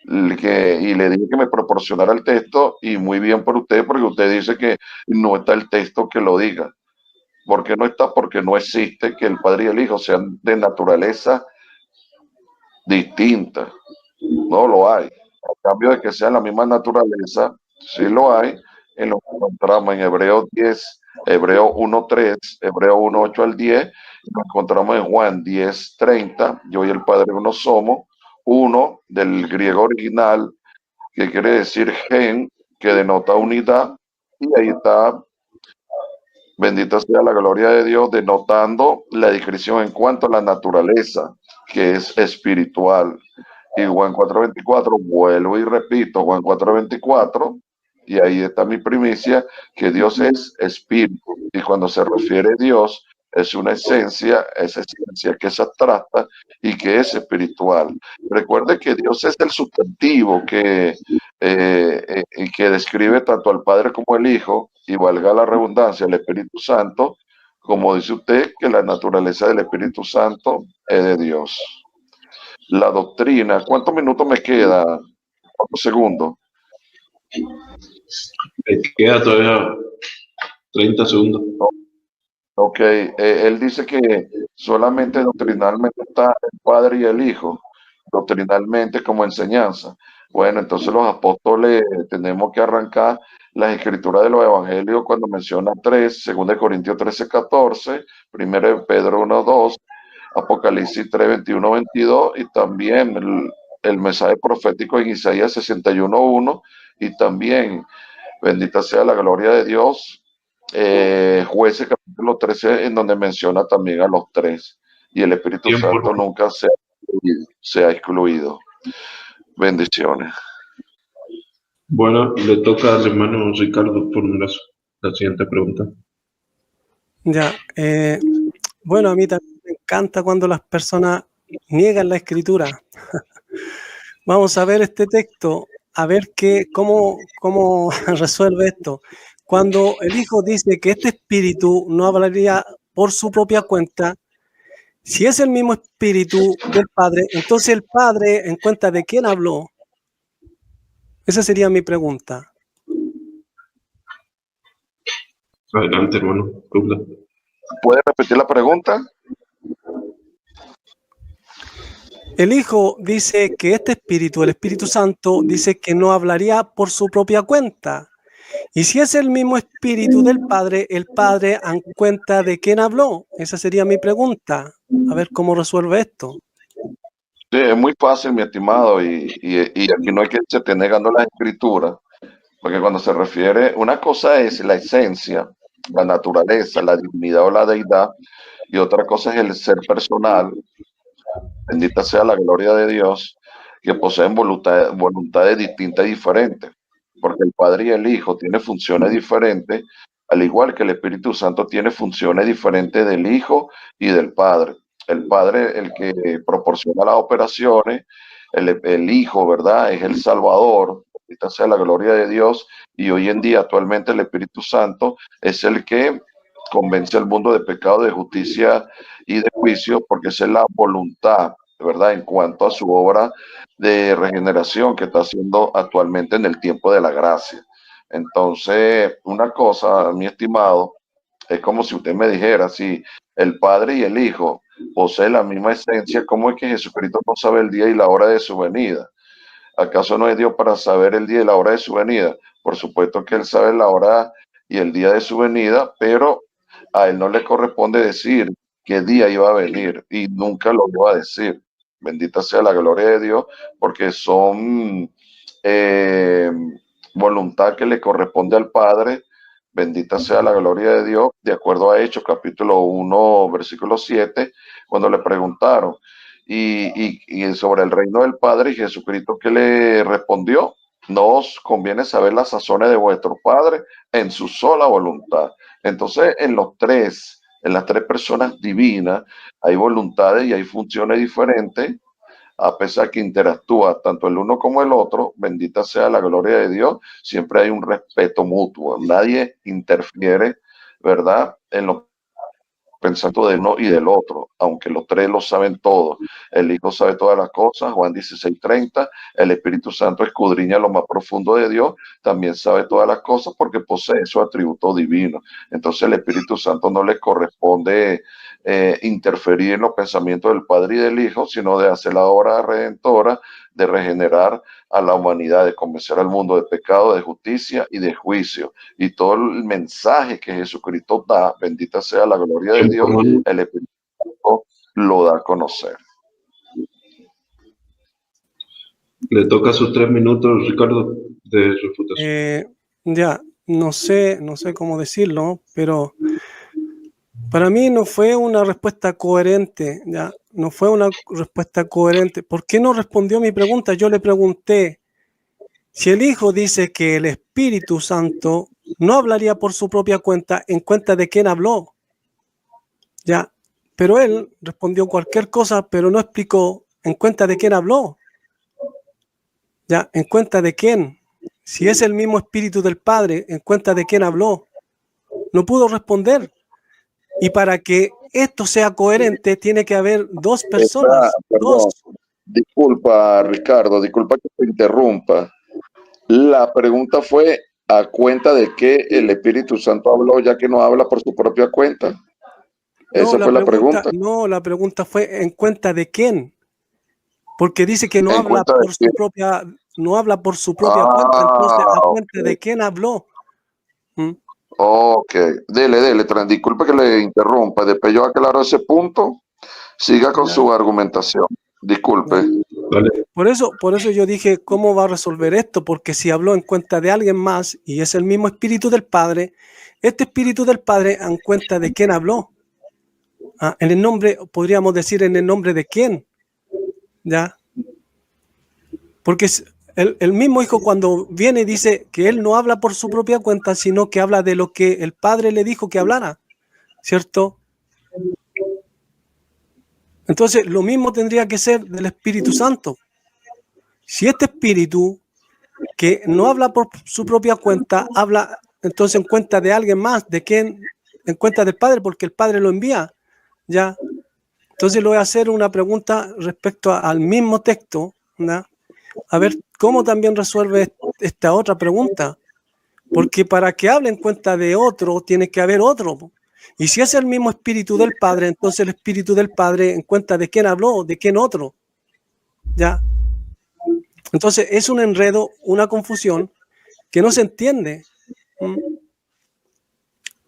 y le dije que me proporcionara el texto, y muy bien por usted, porque usted dice que no está el texto que lo diga. ¿Por qué no está? Porque no existe que el Padre y el Hijo sean de naturaleza distinta. No lo hay. A cambio de que sean la misma naturaleza, sí lo hay. En lo que encontramos en Hebreo 10, Hebreo 1.3, Hebreo 1.8 al 10, lo encontramos en Juan 10.30, yo y el Padre uno somos, uno del griego original, que quiere decir gen, que denota unidad, y ahí está, bendita sea la gloria de Dios, denotando la descripción en cuanto a la naturaleza, que es espiritual. Y Juan 4:24, vuelvo y repito, Juan 4:24, y ahí está mi primicia, que Dios es espíritu. Y cuando se refiere a Dios, es una esencia, esa esencia que es abstracta y que es espiritual. Recuerde que Dios es el sustantivo que describe tanto al Padre como al Hijo, y valga la redundancia, el Espíritu Santo, como dice usted, que la naturaleza del Espíritu Santo es de Dios. La doctrina, ¿cuántos minutos me queda? ¿Cuántos segundos? Me queda todavía 30 segundos. Ok, él dice que solamente doctrinalmente está el Padre y el Hijo, doctrinalmente como enseñanza. Bueno, entonces los apóstoles tenemos que arrancar las escrituras de los evangelios cuando menciona tres: 2 Corintios 13:14, 1 Pedro 1:2, Apocalipsis 3:21-22, y también el mensaje profético en Isaías 61:1, y también, bendita sea la gloria de Dios, Jueces capítulo 13, en donde menciona también a los tres, y el Espíritu Tiempo, Santo hermano. nunca se ha excluido. Bendiciones. Bueno, le toca al hermano Ricardo formular la siguiente pregunta. Ya, bueno, a mí también me encanta cuando las personas niegan la escritura. Vamos a ver este texto, a ver cómo resuelve esto. Cuando el Hijo dice que este espíritu no hablaría por su propia cuenta, si es el mismo espíritu del Padre, entonces el Padre, ¿en cuenta de quién habló? Esa sería mi pregunta. Adelante, hermano. Pregunta. ¿Puede repetir la pregunta? El Hijo dice que este espíritu, el Espíritu Santo, dice que no hablaría por su propia cuenta. Y si es el mismo espíritu del Padre, el Padre, ¿en cuenta de quién habló? Esa sería mi pregunta. A ver cómo resuelve esto. Sí, es muy fácil, mi estimado, y aquí no hay que se esté negando la escritura, porque cuando se refiere, una cosa es la esencia, la naturaleza, la divinidad o la deidad, y otra cosa es el ser personal, bendita sea la gloria de Dios, que poseen voluntades distintas y diferentes, porque el Padre y el Hijo tienen funciones diferentes, al igual que el Espíritu Santo tiene funciones diferentes del Hijo y del Padre. El Padre, el que proporciona las operaciones, el Hijo, ¿verdad? Es el Salvador, bendita sea la gloria de Dios, y hoy en día actualmente el Espíritu Santo es el que convence al mundo de pecado, de justicia y de juicio, porque esa es la voluntad, ¿verdad? En cuanto a su obra de regeneración que está haciendo actualmente en el tiempo de la gracia. Entonces, una cosa, mi estimado, es como si usted me dijera, si el Padre y el Hijo poseen la misma esencia, ¿cómo es que Jesucristo no sabe el día y la hora de su venida? ¿Acaso no es Dios para saber el día y la hora de su venida? Por supuesto que Él sabe la hora y el día de su venida, pero a Él no le corresponde decir qué día iba a venir, y nunca lo iba a decir. Bendita sea la gloria de Dios, porque son eh, voluntad que le corresponde al Padre. Bendita sea la gloria de Dios, de acuerdo a Hechos capítulo 1, versículo 7, cuando le preguntaron y sobre el reino del Padre, y Jesucristo, que le respondió: no os conviene saber las sazones de vuestro Padre en su sola voluntad. Entonces, en las tres personas divinas, hay voluntades y hay funciones diferentes, a pesar que interactúa tanto el uno como el otro. Bendita sea la gloria de Dios, siempre hay un respeto mutuo, nadie interfiere, ¿verdad?, en lo pensando de uno y del otro, aunque los tres lo saben todo. El Hijo sabe todas las cosas, Juan 16:30, el Espíritu Santo escudriña lo más profundo de Dios, también sabe todas las cosas porque posee su atributo divino. Entonces el Espíritu Santo no le corresponde interferir en los pensamientos del Padre y del Hijo, sino de hacer la obra redentora, de regenerar a la humanidad, de convencer al mundo de pecado, de justicia y de juicio. Y todo el mensaje que Jesucristo da, bendita sea la gloria de Dios, el Espíritu Santo lo da a conocer. Le toca sus 3 minutos, Ricardo, de refutación. Ya, no sé cómo decirlo, pero Para mí no fue una respuesta coherente, ¿ya? No fue una respuesta coherente. ¿Por qué no respondió mi pregunta? Yo le pregunté, si el Hijo dice que el Espíritu Santo no hablaría por su propia cuenta, ¿en cuenta de quién habló? ¿Ya? Pero él respondió cualquier cosa, pero no explicó en cuenta de quién habló. ¿Ya? ¿En cuenta de quién? Si es el mismo Espíritu del Padre, ¿en cuenta de quién habló? No pudo responder. Y para que esto sea coherente, tiene que haber dos personas. Perdón, disculpa, Ricardo, disculpa que te interrumpa. La pregunta fue a cuenta de que el Espíritu Santo habló, ya que no habla por su propia cuenta. Esa fue la pregunta. No, la pregunta fue en cuenta de quién. Porque dice que no habla por su propia, no habla por su propia cuenta. Entonces, ¿a cuenta de quién habló? Ok, dele, disculpe que le interrumpa. Después yo aclaro ese punto. Siga con su argumentación. Disculpe. Vale. Por eso yo dije, ¿cómo va a resolver esto? Porque si habló en cuenta de alguien más y es el mismo Espíritu del Padre, este Espíritu del Padre en cuenta de quién habló. En el nombre, podríamos decir en el nombre de quién. ¿Ya? Porque el mismo Hijo cuando viene dice que Él no habla por su propia cuenta, sino que habla de lo que el Padre le dijo que hablara, ¿cierto? Entonces, lo mismo tendría que ser del Espíritu Santo. Si este Espíritu, que no habla por su propia cuenta, habla entonces en cuenta de alguien más, ¿de quién? En cuenta del Padre, porque el Padre lo envía, ¿ya? Entonces le voy a hacer una pregunta respecto al mismo texto, ¿no? A ver cómo también resuelve esta otra pregunta. Porque para que hable en cuenta de otro, tiene que haber otro. Y si es el mismo Espíritu del Padre, entonces el Espíritu del Padre en cuenta de quién habló, de quién otro. ¿Ya? Entonces es un enredo, una confusión que no se entiende.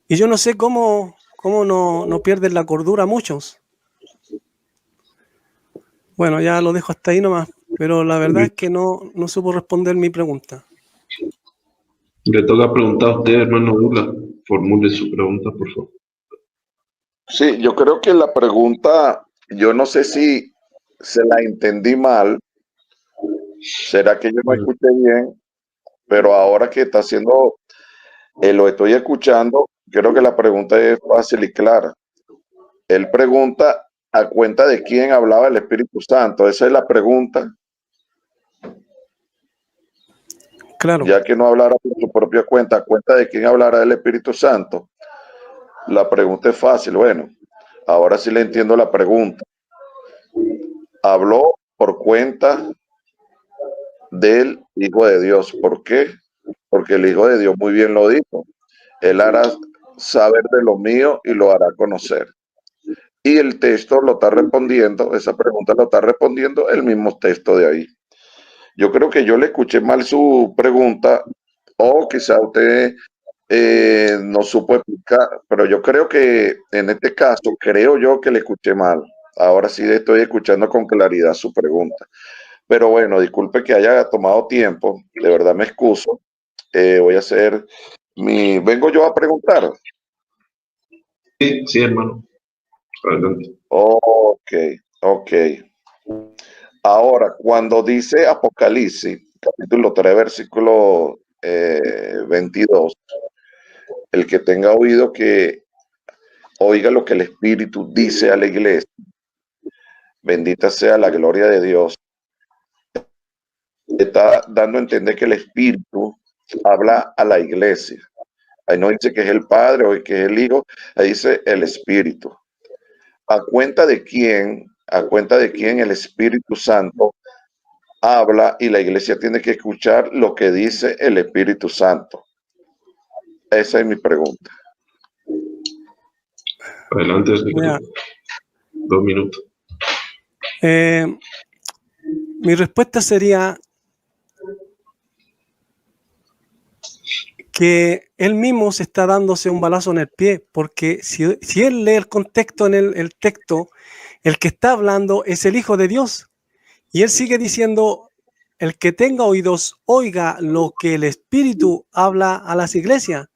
Y yo no sé cómo no pierden la cordura muchos. Bueno, ya lo dejo hasta ahí nomás, pero la verdad es que no supo responder mi pregunta. Le toca preguntar a usted, hermano Douglas. Formule su pregunta, por favor. Sí, yo creo que la pregunta, yo no sé si se la entendí mal. ¿Será que yo no escuché bien? Pero ahora que está haciendo, lo estoy escuchando, creo que la pregunta es fácil y clara. Él pregunta a cuenta de quién hablaba el Espíritu Santo. Esa es la pregunta. Claro. Ya que no hablara por su propia cuenta, a cuenta de quién hablará el Espíritu Santo. La pregunta es fácil. Bueno, ahora sí le entiendo la pregunta. Habló por cuenta del Hijo de Dios. ¿Por qué? Porque el Hijo de Dios muy bien lo dijo. Él hará saber de lo mío y lo hará conocer. Y el texto lo está respondiendo, esa pregunta lo está respondiendo el mismo texto de ahí. Yo creo que yo le escuché mal su pregunta, o quizá usted no supo explicar, pero yo creo que en este caso, creo yo que le escuché mal. Ahora sí estoy escuchando con claridad su pregunta. Pero bueno, disculpe que haya tomado tiempo, de verdad me excuso. Voy a hacer vengo yo a preguntar. Sí, hermano. Adelante. Ok. Ahora, cuando dice Apocalipsis, capítulo 3, versículo 22, el que tenga oído que oiga lo que el Espíritu dice a la iglesia. Bendita sea la gloria de Dios. Está dando a entender que el Espíritu habla a la iglesia. Ahí no dice que es el Padre o que es el Hijo, ahí dice el Espíritu. ¿A cuenta de quién el Espíritu Santo habla y la iglesia tiene que escuchar lo que dice el Espíritu Santo? Esa es mi pregunta. Adelante, Ricardo. 2 minutos. Mi respuesta sería que él mismo se está dándose un balazo en el pie, porque si él lee el contexto en el texto, el que está hablando es el Hijo de Dios. Y él sigue diciendo, el que tenga oídos, oiga lo que el Espíritu habla a las iglesias.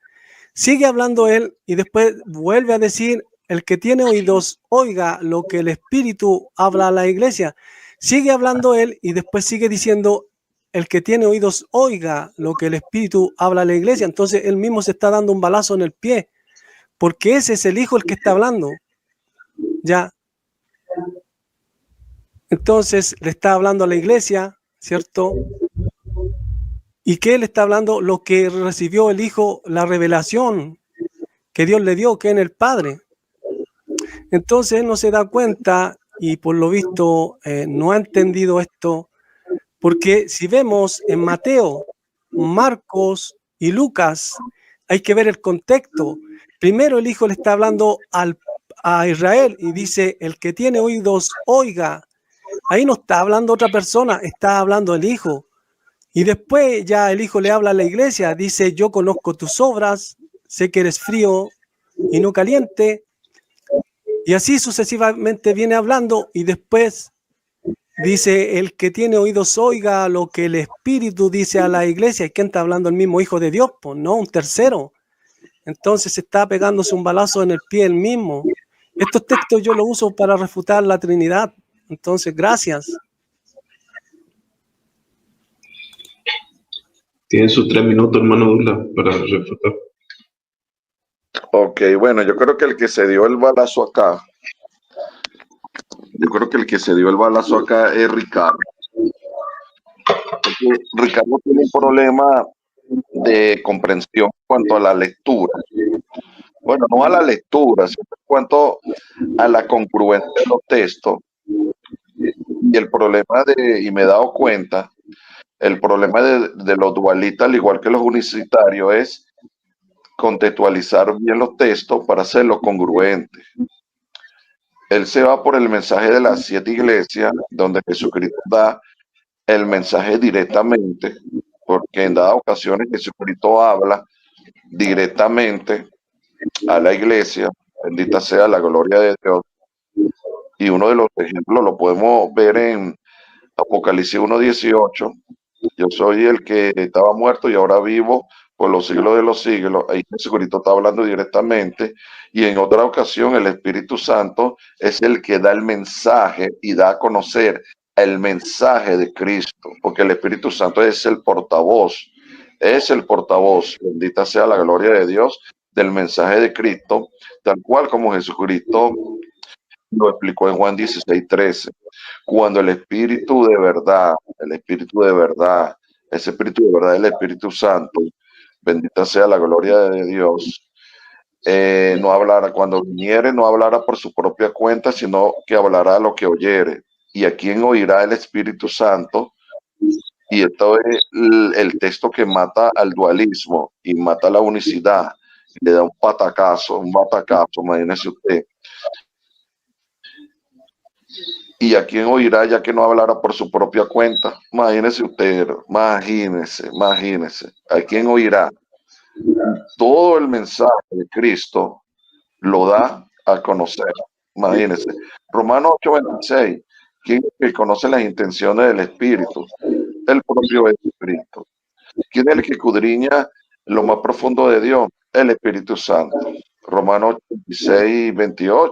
Sigue hablando él y después vuelve a decir, el que tiene oídos, oiga lo que el Espíritu habla a la iglesia. Sigue hablando él y después sigue diciendo, el que tiene oídos, oiga lo que el Espíritu habla a la iglesia. Entonces él mismo se está dando un balazo en el pie, porque ese es el Hijo el que está hablando. Ya. Entonces le está hablando a la iglesia, ¿cierto? ¿Y qué le está hablando? Lo que recibió el Hijo, la revelación que Dios le dio, que en el Padre. Entonces él no se da cuenta y por lo visto no ha entendido esto, porque si vemos en Mateo, Marcos y Lucas, hay que ver el contexto. Primero el Hijo le está hablando a Israel y dice, el que tiene oídos, oiga. Ahí no está hablando otra persona, está hablando el Hijo. Y después ya el Hijo le habla a la iglesia, dice, yo conozco tus obras, sé que eres frío y no caliente. Y así sucesivamente viene hablando y después dice, el que tiene oídos oiga lo que el Espíritu dice a la iglesia. ¿Y quién está hablando? El mismo Hijo de Dios, pues no, un tercero. Entonces está pegándose un balazo en el pie él mismo. Estos textos yo los uso para refutar la Trinidad. Entonces, gracias. Tiene sus 3 minutos, hermano Douglas, para refutar. Ok, bueno, yo creo que el que se dio el balazo acá, es Ricardo. Porque Ricardo tiene un problema de comprensión en cuanto a la lectura. Bueno, no a la lectura, sino en cuanto a la congruencia de los textos. Y el problema y me he dado cuenta, el problema de los dualistas, al igual que los unicitarios, es contextualizar bien los textos para hacerlos congruentes. Él se va por el mensaje de las 7 iglesias, donde Jesucristo da el mensaje directamente, porque en dadas ocasiones Jesucristo habla directamente a la iglesia, bendita sea la gloria de Dios. Y uno de los ejemplos lo podemos ver en Apocalipsis 1:18. Yo soy el que estaba muerto y ahora vivo por los siglos de los siglos. Ahí Jesucristo está hablando directamente. Y en otra ocasión el Espíritu Santo es el que da el mensaje y da a conocer el mensaje de Cristo, porque el Espíritu Santo es el portavoz, bendita sea la gloria de Dios, del mensaje de Cristo, tal cual como Jesucristo lo explicó en Juan 16:13. Cuando el Espíritu de verdad, ese Espíritu de verdad es el Espíritu Santo, bendita sea la gloria de Dios, no hablará, cuando viniere, no hablará por su propia cuenta, sino que hablará lo que oyere. ¿Y a quién oirá el Espíritu Santo? Y esto es el texto que mata al dualismo y mata la unicidad, le da un batacazo, imagínese usted. ¿Y a quién oirá ya que no hablará por su propia cuenta? Imagínese usted, imagínese. ¿A quién oirá? Todo el mensaje de Cristo lo da a conocer. Imagínese. Romanos 8:26. ¿Quién es el que conoce las intenciones del Espíritu? El propio Jesucristo. ¿Quién es el que escudriña lo más profundo de Dios? El Espíritu Santo. Romanos 16:28,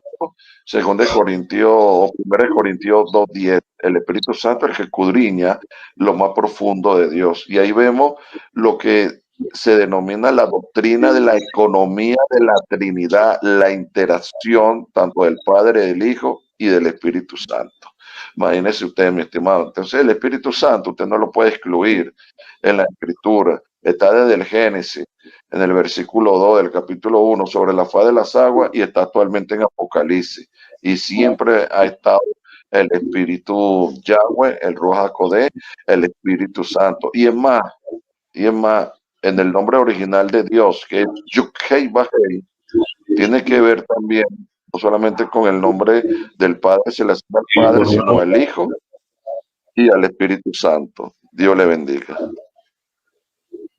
2 Corintios o 1 Corintios 2:10. El Espíritu Santo es el que escudriña lo más profundo de Dios. Y ahí vemos lo que se denomina la doctrina de la economía de la Trinidad, la interacción tanto del Padre, del Hijo y del Espíritu Santo. Imagínese usted, mi estimado. Entonces, el Espíritu Santo usted no lo puede excluir en la Escritura. Está desde el Génesis, en el versículo 2 del capítulo 1, sobre la faz de las aguas, y está actualmente en Apocalipsis. Y siempre ha estado el Espíritu Yahweh, el Ruach HaKodesh, el Espíritu Santo. Y es más, en el nombre original de Dios, que es Yud-Hei Vah-Hei, tiene que ver también, no solamente con el nombre del Padre Celestial, Padre, sino al Hijo y al Espíritu Santo. Dios le bendiga.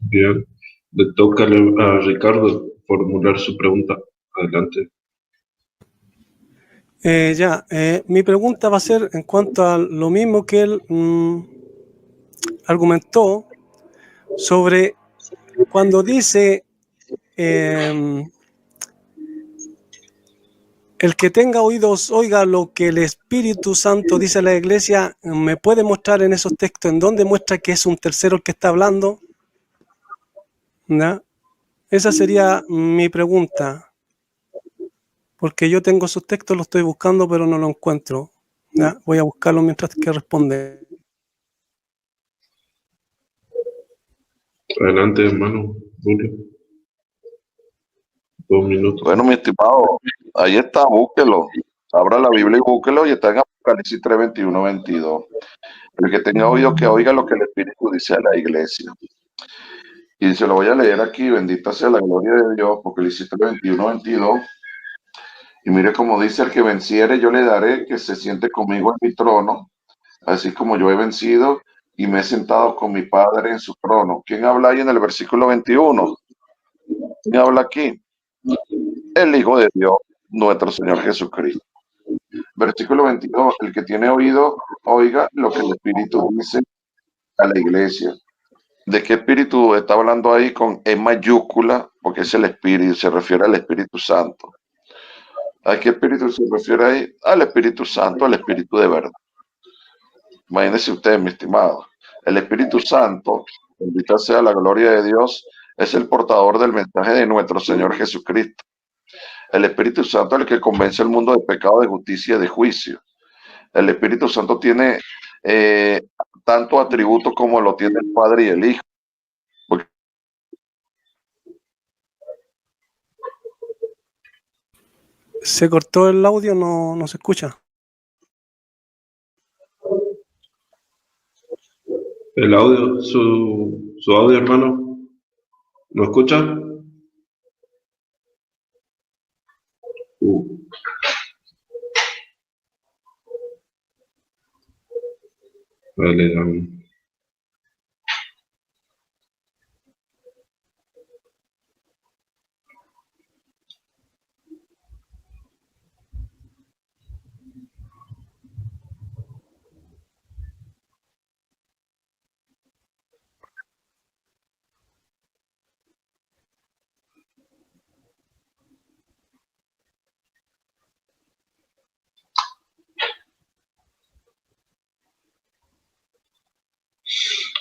Bien, le toca a Ricardo formular su pregunta. Adelante. Mi pregunta va a ser en cuanto a lo mismo que él argumentó sobre cuando dice El que tenga oídos, oiga lo que el Espíritu Santo dice a la iglesia. ¿Me puede mostrar en esos textos en dónde muestra que es un tercero el que está hablando? ¿Ya? Esa sería mi pregunta, porque yo tengo esos textos, los estoy buscando, pero no los encuentro. ¿Ya? Voy a buscarlos mientras que responde. Adelante, hermano Julio. 2 minutos. Bueno, mi estimado, ahí está, búsquelo. Abra la Biblia y búsquelo y está en Apocalipsis 3, 21, 22. El que tenga oído que oiga lo que el Espíritu dice a la iglesia. Y se lo voy a leer aquí, bendita sea la gloria de Dios, Apocalipsis 3, 21, 22. Y mire cómo dice, el que venciere yo le daré que se siente conmigo en mi trono, así como yo he vencido y me he sentado con mi Padre en su trono. ¿Quién habla ahí en el versículo 21? ¿Quién habla aquí? El Hijo de Dios, nuestro Señor Jesucristo. Versículo 22, el que tiene oído, oiga lo que el Espíritu dice a la iglesia. ¿De qué Espíritu está hablando ahí con E mayúscula? Porque es el Espíritu, se refiere al Espíritu Santo. ¿A qué Espíritu se refiere ahí? Al Espíritu Santo, al Espíritu de verdad. Imagínense ustedes, mi estimado. El Espíritu Santo, bendita sea la gloria de Dios, es el portador del mensaje de nuestro Señor Jesucristo. El Espíritu Santo es el que convence al mundo de pecado, de justicia y de juicio. El Espíritu Santo tiene tanto atributos como lo tiene el Padre y el Hijo. Porque Se cortó el audio, no se escucha. El audio, su audio, hermano. ¿Lo escucha? Vale, dame.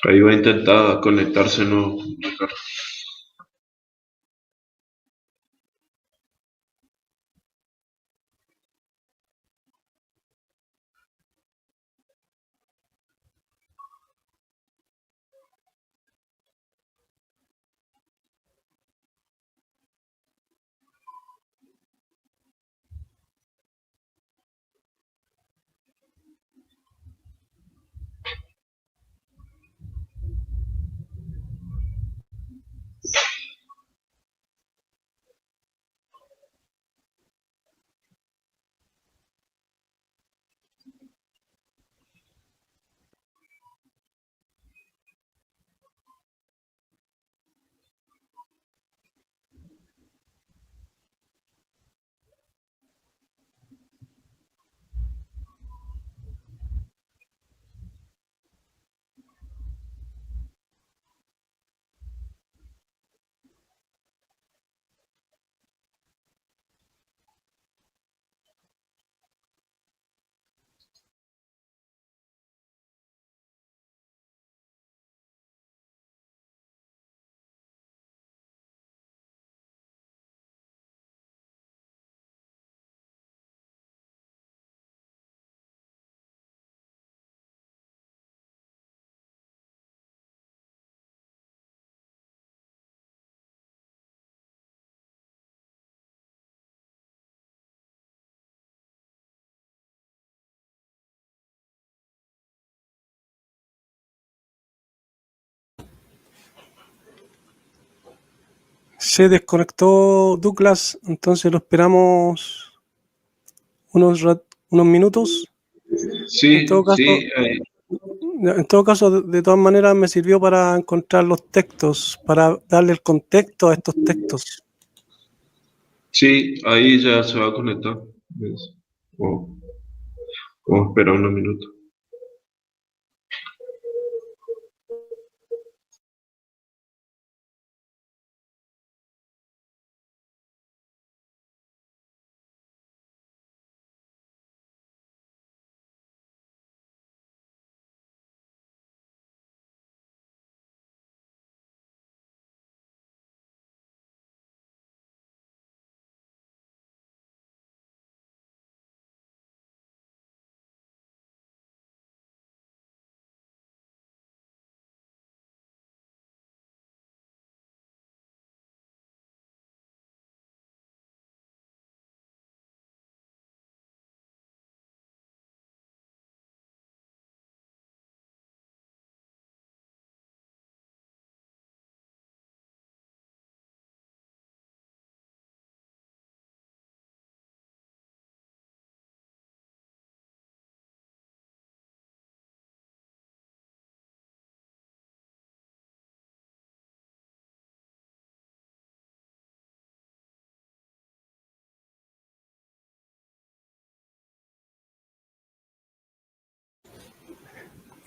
Ahí va a intentar conectarse, ¿no? Se desconectó Douglas, entonces lo esperamos unos minutos. En todo Sí, caso, sí, de todas maneras me sirvió para encontrar los textos, para darle el contexto a estos textos. sí, ahí ya se va a conectar. Vamos a esperar unos minutos.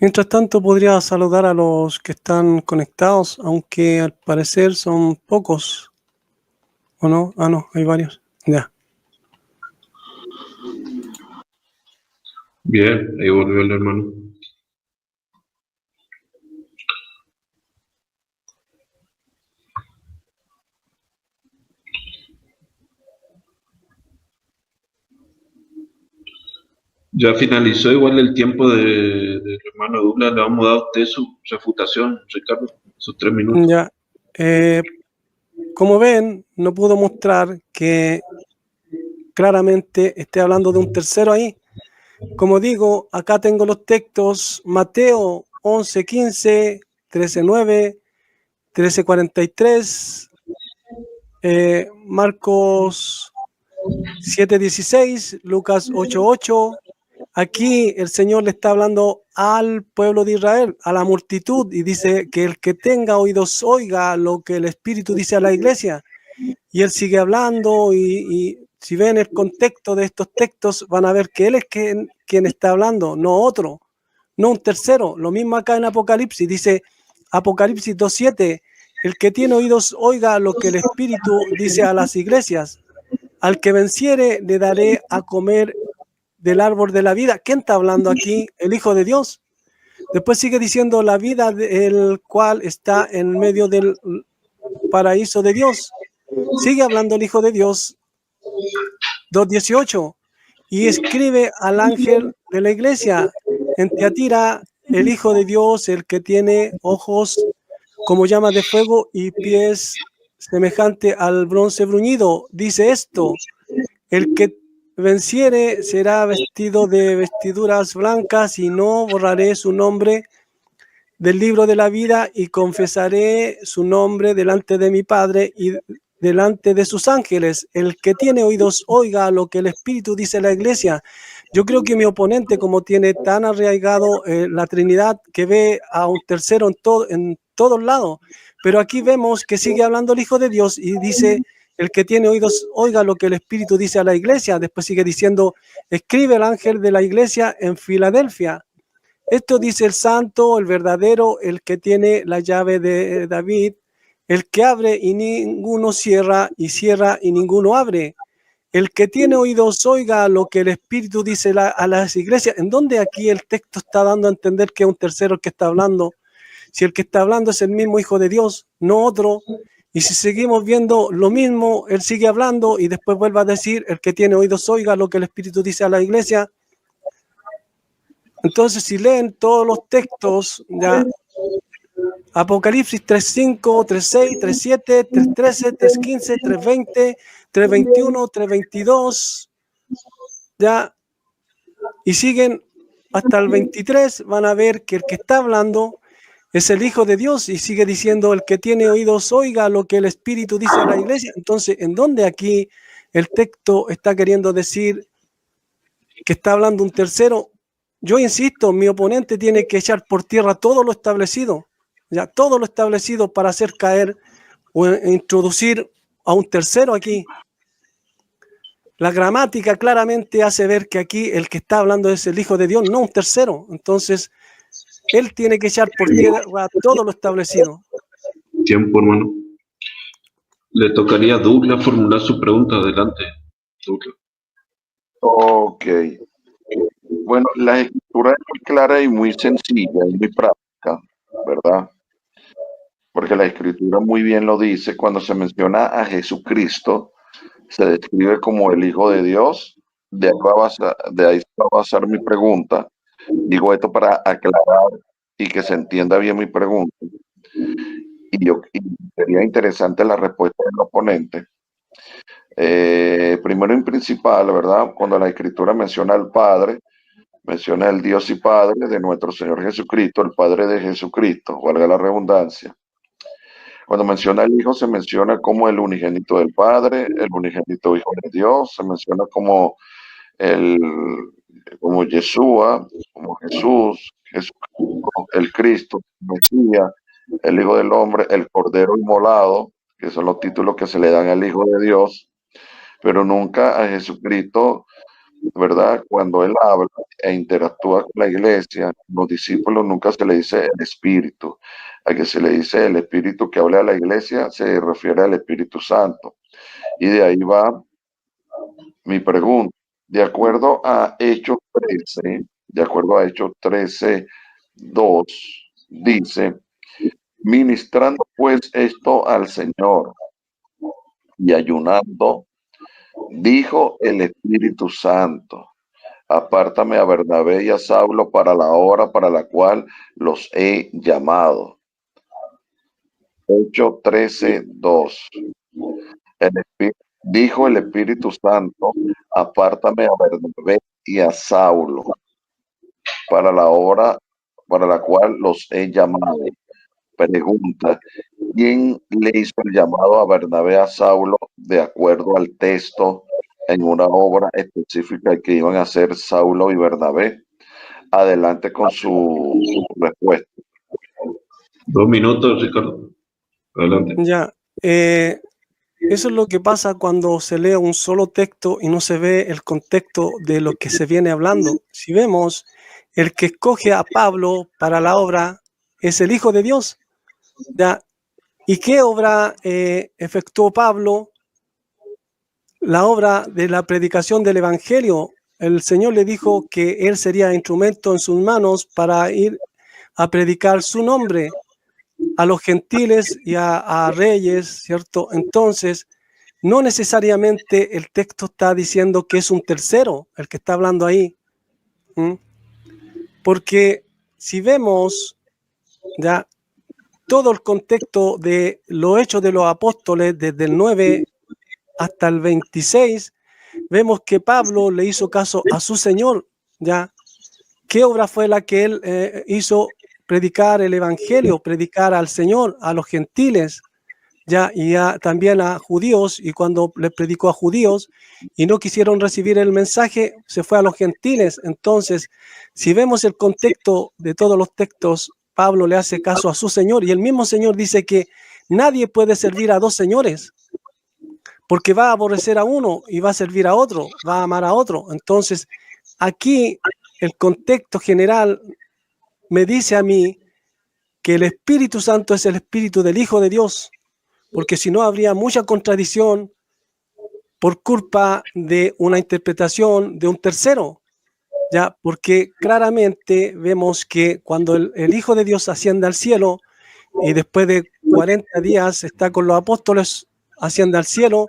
Mientras tanto, podría saludar a los que están conectados, aunque al parecer son pocos. ¿O no? Ah, no, hay varios. Ya. Bien, ahí volvió el hermano. Ya finalizó igual el tiempo del hermano Douglas. Le vamos a dar a usted su refutación, Ricardo, sus 3 minutos. Ya. Como ven, no puedo mostrar que claramente esté hablando de un tercero ahí. Como digo, acá tengo los textos: Mateo 11:15, 13:9, 13:43, Marcos 7:16, Lucas 8:8. Aquí el Señor le está hablando al pueblo de Israel, a la multitud, y dice que el que tenga oídos oiga lo que el Espíritu dice a la iglesia. Y él sigue hablando, y si ven el contexto de estos textos, van a ver que él es quien está hablando, no otro, no un tercero. Lo mismo acá en Apocalipsis, dice Apocalipsis 2:7, el que tiene oídos oiga lo que el Espíritu dice a las iglesias. Al que venciere le daré a comer del árbol de la vida. ¿Quién está hablando aquí? El Hijo de Dios. Después sigue diciendo la vida del cual está en medio del paraíso de Dios. Sigue hablando el Hijo de Dios, 2:18, y escribe al ángel de la iglesia en Tiatira, el Hijo de Dios, el que tiene ojos como llamas de fuego y pies semejante al bronce bruñido, dice esto: el que venciere será vestido de vestiduras blancas, y no borraré su nombre del libro de la vida, y confesaré su nombre delante de mi Padre y delante de sus ángeles. El que tiene oídos oiga lo que el Espíritu dice a la iglesia. Yo creo que mi oponente, como tiene tan arraigado la Trinidad, que ve a un tercero en todos lados, pero aquí vemos que sigue hablando el Hijo de Dios y dice: el que tiene oídos oiga lo que el Espíritu dice a la iglesia. Después sigue diciendo: escribe el ángel de la iglesia en Filadelfia. Esto dice el santo, el verdadero, el que tiene la llave de David, el que abre y ninguno cierra, y cierra y ninguno abre. El que tiene oídos oiga lo que el Espíritu dice a las iglesias. ¿En dónde aquí el texto está dando a entender que es un tercero el que está hablando? Si el que está hablando es el mismo Hijo de Dios, no otro. Y si seguimos viendo lo mismo, él sigue hablando y después vuelve a decir: el que tiene oídos oiga lo que el Espíritu dice a la iglesia. Entonces, si leen todos los textos, ya, Apocalipsis 3:5, 3:6, 3:7, 3:13, 3:15, 3:20, 3:21, 3:22, ya, y siguen hasta el 23, van a ver que el que está hablando es el Hijo de Dios, y sigue diciendo: el que tiene oídos oiga lo que el Espíritu dice a la iglesia. Entonces, ¿en dónde aquí el texto está queriendo decir que está hablando un tercero? Yo insisto, mi oponente tiene que echar por tierra todo lo establecido, ya, todo lo establecido, para hacer caer o introducir a un tercero aquí. La gramática claramente hace ver que aquí el que está hablando es el Hijo de Dios, no un tercero. Entonces, él tiene que echar por tierra todo lo establecido. Tiempo, hermano. Le tocaría a Douglas formular su pregunta. Adelante, Douglas. Ok. Bueno, la escritura es muy clara y muy sencilla y muy práctica, ¿verdad? Porque la escritura muy bien lo dice. Cuando se menciona a Jesucristo, se describe como el Hijo de Dios. De ahí va a basar mi pregunta. Digo esto para aclarar y que se entienda bien mi pregunta. Y sería interesante la respuesta del oponente. Primero y principal, ¿verdad? Cuando la escritura menciona al Padre, menciona el Dios y Padre de nuestro Señor Jesucristo, el Padre de Jesucristo, valga la redundancia. Cuando menciona al Hijo, se menciona como el unigénito del Padre, el unigénito Hijo de Dios, se menciona como como Yeshua, como Jesús, el Cristo, el Mesías, el Hijo del Hombre, el Cordero Inmolado, que son los títulos que se le dan al Hijo de Dios, pero nunca a Jesucristo ¿verdad? Cuando él habla e interactúa con la iglesia, los discípulos nunca se le dice el Espíritu. A que se le dice el Espíritu que habla a la iglesia se refiere al Espíritu Santo. Y de ahí va mi pregunta. De acuerdo a Hechos 13, de acuerdo a Hechos 13, 2, dice, ministrando pues esto al Señor y ayunando, dijo el Espíritu Santo, apártame a Bernabé y a Saulo para la hora para la cual los he llamado. Hechos 13, 2. Dijo el Espíritu Santo, apártame a Bernabé y a Saulo para la hora para la cual los he llamado. Pregunta, ¿quién le hizo el llamado a Bernabé a Saulo de acuerdo al texto en una obra específica que iban a hacer Saulo y Bernabé? Adelante con su respuesta. 2 minutos, Ricardo. Adelante. Ya, eso es lo que pasa cuando se lee un solo texto y no se ve el contexto de lo que se viene hablando. Si vemos, el que escoge a Pablo para la obra es el Hijo de Dios. ¿Ya? ¿Y qué obra efectuó Pablo? La obra de la predicación del Evangelio. El Señor le dijo que él sería instrumento en sus manos para ir a predicar su nombre a los gentiles y a reyes, ¿cierto? Entonces, no necesariamente el texto está diciendo que es un tercero el que está hablando ahí. Porque si vemos ya todo el contexto de los hechos de los apóstoles desde el 9 hasta el 26, vemos que Pablo le hizo caso a su Señor. ¿Ya? ¿Qué obra fue la que él hizo? Predicar el Evangelio, predicar al Señor, a los gentiles, ya, y también a judíos, y cuando les predicó a judíos y no quisieron recibir el mensaje, se fue a los gentiles. Entonces, si vemos el contexto de todos los textos, Pablo le hace caso a su Señor, y el mismo Señor dice que nadie puede servir a dos señores, porque va a aborrecer a uno y va a servir a otro, va a amar a otro. Entonces, aquí el contexto general me dice a mí que el Espíritu Santo es el Espíritu del Hijo de Dios, porque si no habría mucha contradicción por culpa de una interpretación de un tercero, ya, porque claramente vemos que cuando el Hijo de Dios asciende al cielo y después de 40 días está con los apóstoles, asciende al cielo,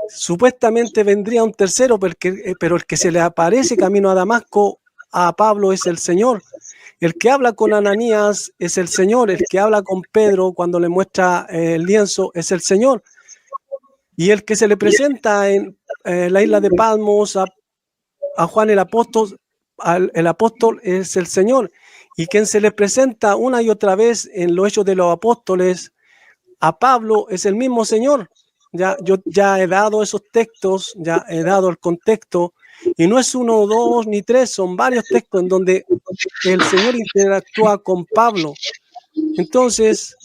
supuestamente vendría un tercero, pero el que se le aparece camino a Damasco a Pablo es el Señor. El que habla con Ananías es el Señor. El que habla con Pedro cuando le muestra el lienzo es el Señor. Y el que se le presenta en la isla de Patmos a Juan el apóstol es el Señor. Y quien se le presenta una y otra vez en los Hechos de los Apóstoles a Pablo es el mismo Señor. Yo ya he dado esos textos, ya he dado el contexto, y no es uno, dos, ni tres, son varios textos en donde el Señor interactúa con Pablo. Entonces,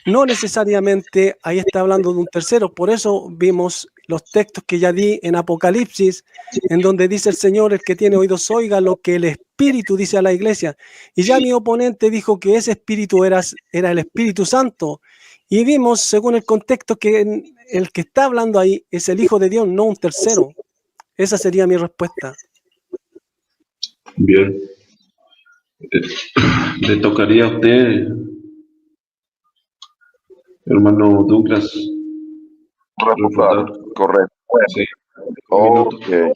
no necesariamente ahí está hablando de un tercero. Por eso vimos los textos que ya di en Apocalipsis, en donde dice el Señor, el que tiene oídos oiga lo que el Espíritu dice a la iglesia. Y ya mi oponente dijo que ese Espíritu era el Espíritu Santo. Y vimos, según el contexto, que el que está hablando ahí es el Hijo de Dios, no un tercero. Esa sería mi respuesta. Bien. Le tocaría a usted, hermano Douglas, Refutar, correcto. Bueno, sí, un minuto.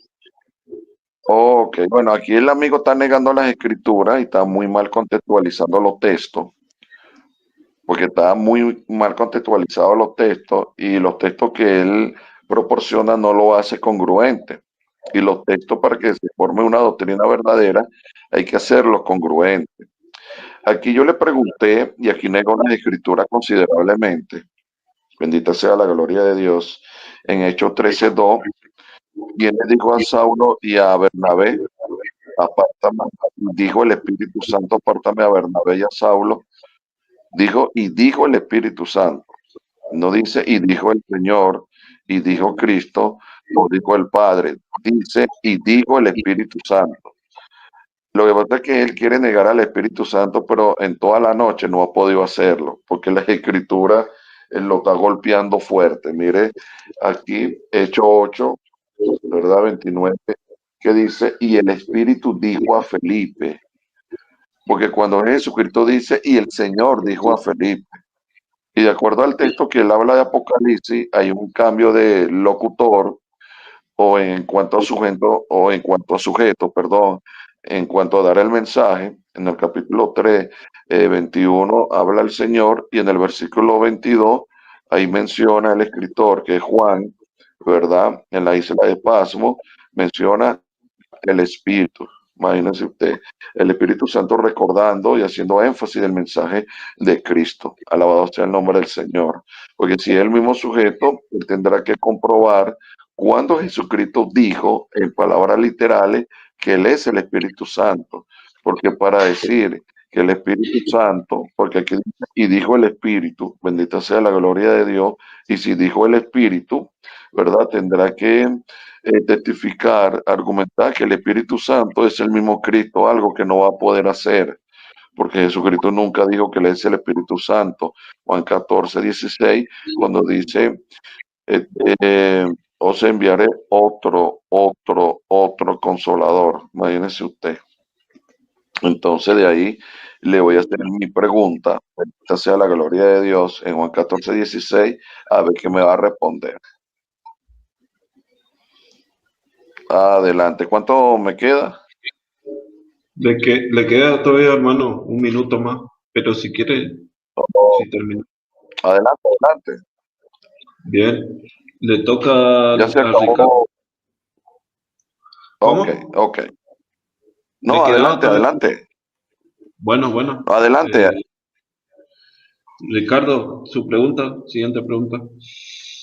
Ok, bueno, aquí el amigo está negando las escrituras y está muy mal contextualizando los textos, porque está muy mal contextualizados los textos y los textos que él proporciona no lo hace congruente. Y los textos para que se forme una doctrina verdadera hay que hacerlos congruentes. Aquí yo le pregunté, y aquí negó las escrituras considerablemente, bendita sea la gloria de Dios, en Hechos 13:2, ¿quién le dijo a Saulo y a Bernabé? Apártame, dijo el Espíritu Santo, apártame a Bernabé y a Saulo. Dijo el Espíritu Santo. No dice y dijo el Señor y dijo Cristo, lo dijo el Padre, dice y dijo el Espíritu Santo. Lo que pasa es que él quiere negar al Espíritu Santo, pero en toda la noche no ha podido hacerlo, porque la Escritura lo está golpeando fuerte. Mire, aquí, Hechos 8, ¿verdad? 29, que dice, y el Espíritu dijo a Felipe, porque cuando Jesucristo dice, y el Señor dijo a Felipe, y de acuerdo al texto que él habla de Apocalipsis, hay un cambio de locutor, o en cuanto a sujeto, perdón, en cuanto a dar el mensaje, en el capítulo 3, 21, habla el Señor, y en el versículo 22, ahí menciona el escritor, que es Juan, ¿verdad? En la isla de Pasmo, menciona el Espíritu. Imagínense usted, el Espíritu Santo recordando y haciendo énfasis del mensaje de Cristo. Alabado sea el nombre del Señor. Porque si es el mismo sujeto, él tendrá que comprobar cuando Jesucristo dijo en palabras literales que Él es el Espíritu Santo. Porque para decir que el Espíritu Santo, porque aquí dice, y dijo el Espíritu, bendita sea la gloria de Dios, y si dijo el Espíritu, ¿verdad? Tendrá que testificar, argumentar que el Espíritu Santo es el mismo Cristo, algo que no va a poder hacer, porque Jesucristo nunca dijo que Él es el Espíritu Santo. Juan 14, 16, cuando dice, os enviaré otro consolador. Imagínese usted. Entonces de ahí le voy a hacer mi pregunta, esta sea la gloria de Dios, en Juan 14, 16, a ver qué me va a responder. Adelante. ¿Cuánto me queda? Le queda todavía, hermano, un minuto más, pero si quiere, si termina. Adelante, adelante. Bien, le toca Ya se a Ricardo. acabó. Ok, ¿Cómo? ok. ¿Le No, quedaba adelante, todavía? adelante. Bueno. Adelante. Ricardo, su pregunta, siguiente pregunta.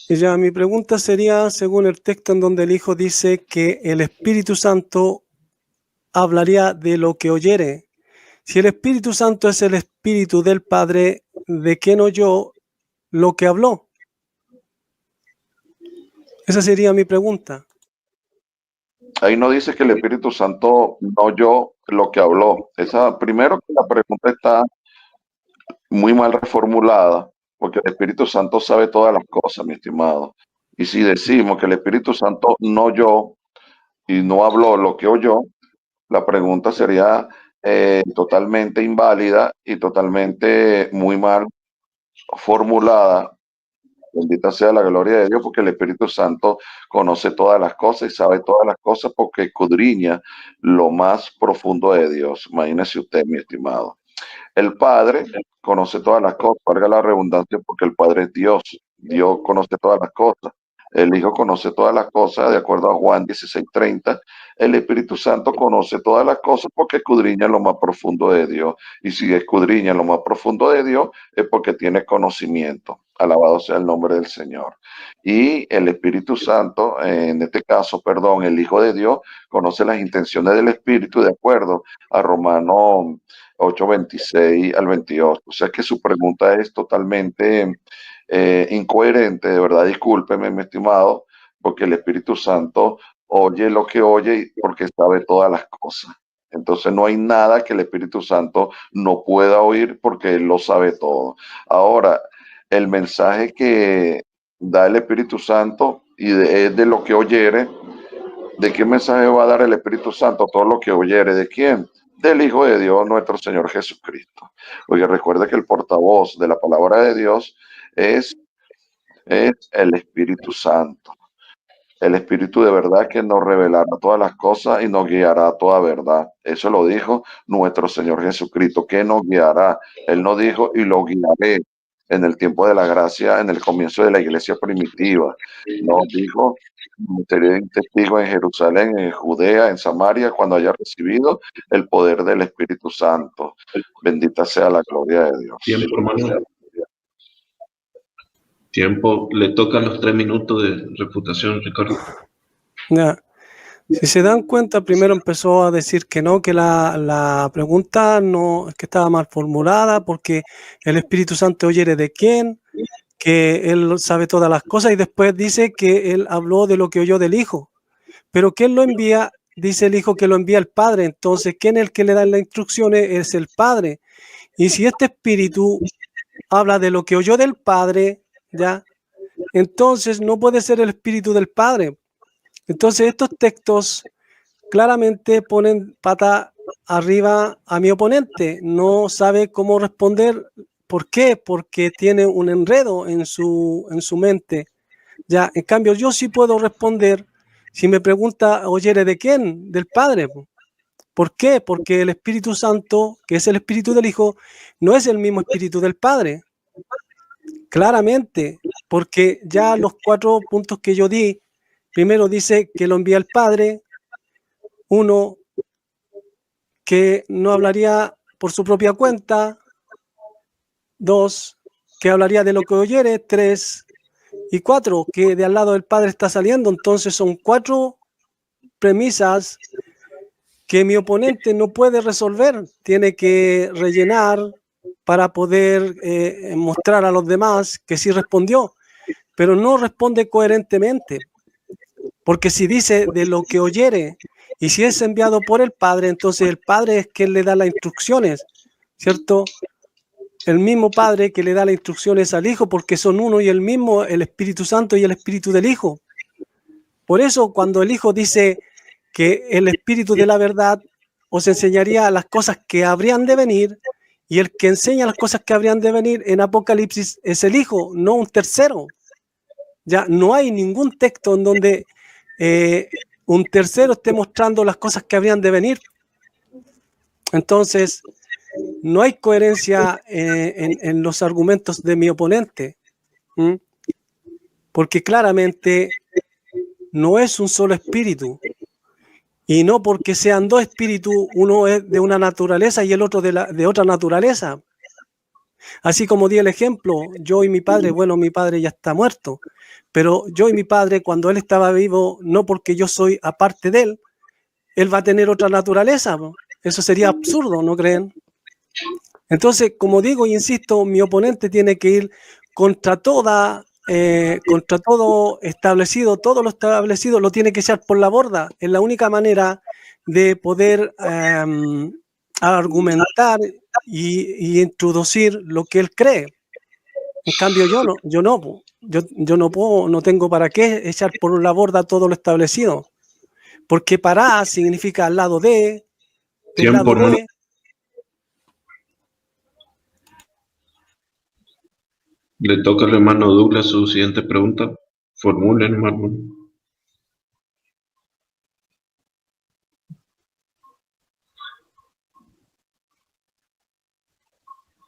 Y ya mi pregunta sería, según el texto en donde el Hijo dice que el Espíritu Santo hablaría de lo que oyere. Si el Espíritu Santo es el Espíritu del Padre, ¿de quién oyó lo que habló? Esa sería mi pregunta. Ahí no dice que el Espíritu Santo no oyó lo que habló. Primero que la pregunta está muy mal reformulada, porque el Espíritu Santo sabe todas las cosas, mi estimado. Y si decimos que el Espíritu Santo no oyó y no habló lo que oyó, la pregunta sería totalmente inválida y totalmente muy mal formulada. Bendita sea la gloria de Dios, porque el Espíritu Santo conoce todas las cosas y sabe todas las cosas porque escudriña lo más profundo de Dios. Imagínese usted, mi estimado. El Padre conoce todas las cosas, valga la redundancia, porque el Padre es Dios. Dios conoce todas las cosas. El Hijo conoce todas las cosas, de acuerdo a Juan 16:30. El Espíritu Santo conoce todas las cosas porque escudriña lo más profundo de Dios. Y si escudriña lo más profundo de Dios, es porque tiene conocimiento. Alabado sea el nombre del Señor. Y el Espíritu Santo, en este caso, perdón, el Hijo de Dios, conoce las intenciones del Espíritu de acuerdo a Romanos 8:26 al 28. O sea que su pregunta es totalmente incoherente, de verdad, discúlpeme, mi estimado, porque el Espíritu Santo oye lo que oye porque sabe todas las cosas. Entonces no hay nada que el Espíritu Santo no pueda oír porque Él lo sabe todo. Ahora, el mensaje que da el Espíritu Santo es de lo que oyere. ¿De qué mensaje va a dar el Espíritu Santo? Todo lo que oyere. ¿De quién? Del Hijo de Dios, nuestro Señor Jesucristo. Oye, recuerde que el portavoz de la palabra de Dios es el Espíritu Santo. El Espíritu de verdad que nos revelará todas las cosas y nos guiará a toda verdad. Eso lo dijo nuestro Señor Jesucristo, que nos guiará. Él nos dijo, y lo guiaré en el tiempo de la gracia, en el comienzo de la iglesia primitiva. Nos dijo, seré testigo en Jerusalén, en Judea, en Samaria, cuando haya recibido el poder del Espíritu Santo. Bendita sea la gloria de Dios. Tiempo, hermano. Tiempo. Le tocan los 3 minutos de refutación, Ricardo. Ya. Si se dan cuenta, primero empezó a decir que no, que la pregunta no, que estaba mal formulada, porque el Espíritu Santo oyere de quién, que Él sabe todas las cosas y después dice que Él habló de lo que oyó del Hijo. Pero ¿quién lo envía? Dice el Hijo que lo envía el Padre. Entonces, ¿quién es el que le da las instrucciones? Es el Padre. Y si este Espíritu habla de lo que oyó del Padre, ¿ya? Entonces no puede ser el Espíritu del Padre. Entonces estos textos claramente ponen pata arriba a mi oponente. No sabe cómo responder. ¿Por qué? Porque tiene un enredo en su mente. Ya, en cambio, yo sí puedo responder. Si me pregunta, oyere, ¿de quién? Del Padre. ¿Por qué? Porque el Espíritu Santo, que es el Espíritu del Hijo, no es el mismo Espíritu del Padre. Claramente, porque ya los 4 puntos que yo di, primero dice que lo envía el Padre, 1, que no hablaría por su propia cuenta, 2, que hablaría de lo que oyere, 3, y 4, que de al lado del Padre está saliendo. Entonces son 4 premisas que mi oponente no puede resolver, tiene que rellenar para poder mostrar a los demás que sí respondió, pero no responde coherentemente, porque si dice de lo que oyere y si es enviado por el Padre, entonces el Padre es quien le da las instrucciones, ¿cierto? El mismo Padre que le da las instrucciones al Hijo, porque son uno y el mismo, el Espíritu Santo y el Espíritu del Hijo. Por eso cuando el Hijo dice que el Espíritu de la verdad os enseñaría las cosas que habrían de venir, y el que enseña las cosas que habrían de venir en Apocalipsis es el Hijo, no un tercero. Ya no hay ningún texto en donde un tercero esté mostrando las cosas que habrían de venir. Entonces, no hay coherencia en los argumentos de mi oponente, porque claramente no es un solo espíritu. Y no porque sean 2 espíritus, uno es de una naturaleza y el otro de otra naturaleza. Así como di el ejemplo, yo y mi padre, bueno, mi padre ya está muerto, pero yo y mi padre, cuando él estaba vivo, no porque yo soy aparte de él va a tener otra naturaleza. Eso sería absurdo, ¿no creen? Entonces, como digo y insisto, mi oponente tiene que ir contra todo establecido, todo lo establecido lo tiene que echar por la borda. Es la única manera de poder argumentar y introducir lo que él cree. En cambio, yo no puedo, no tengo para qué echar por la borda todo lo establecido, porque para significa al lado de, del lado de. Le toca al hermano Douglas su siguiente pregunta. Formulen, hermano.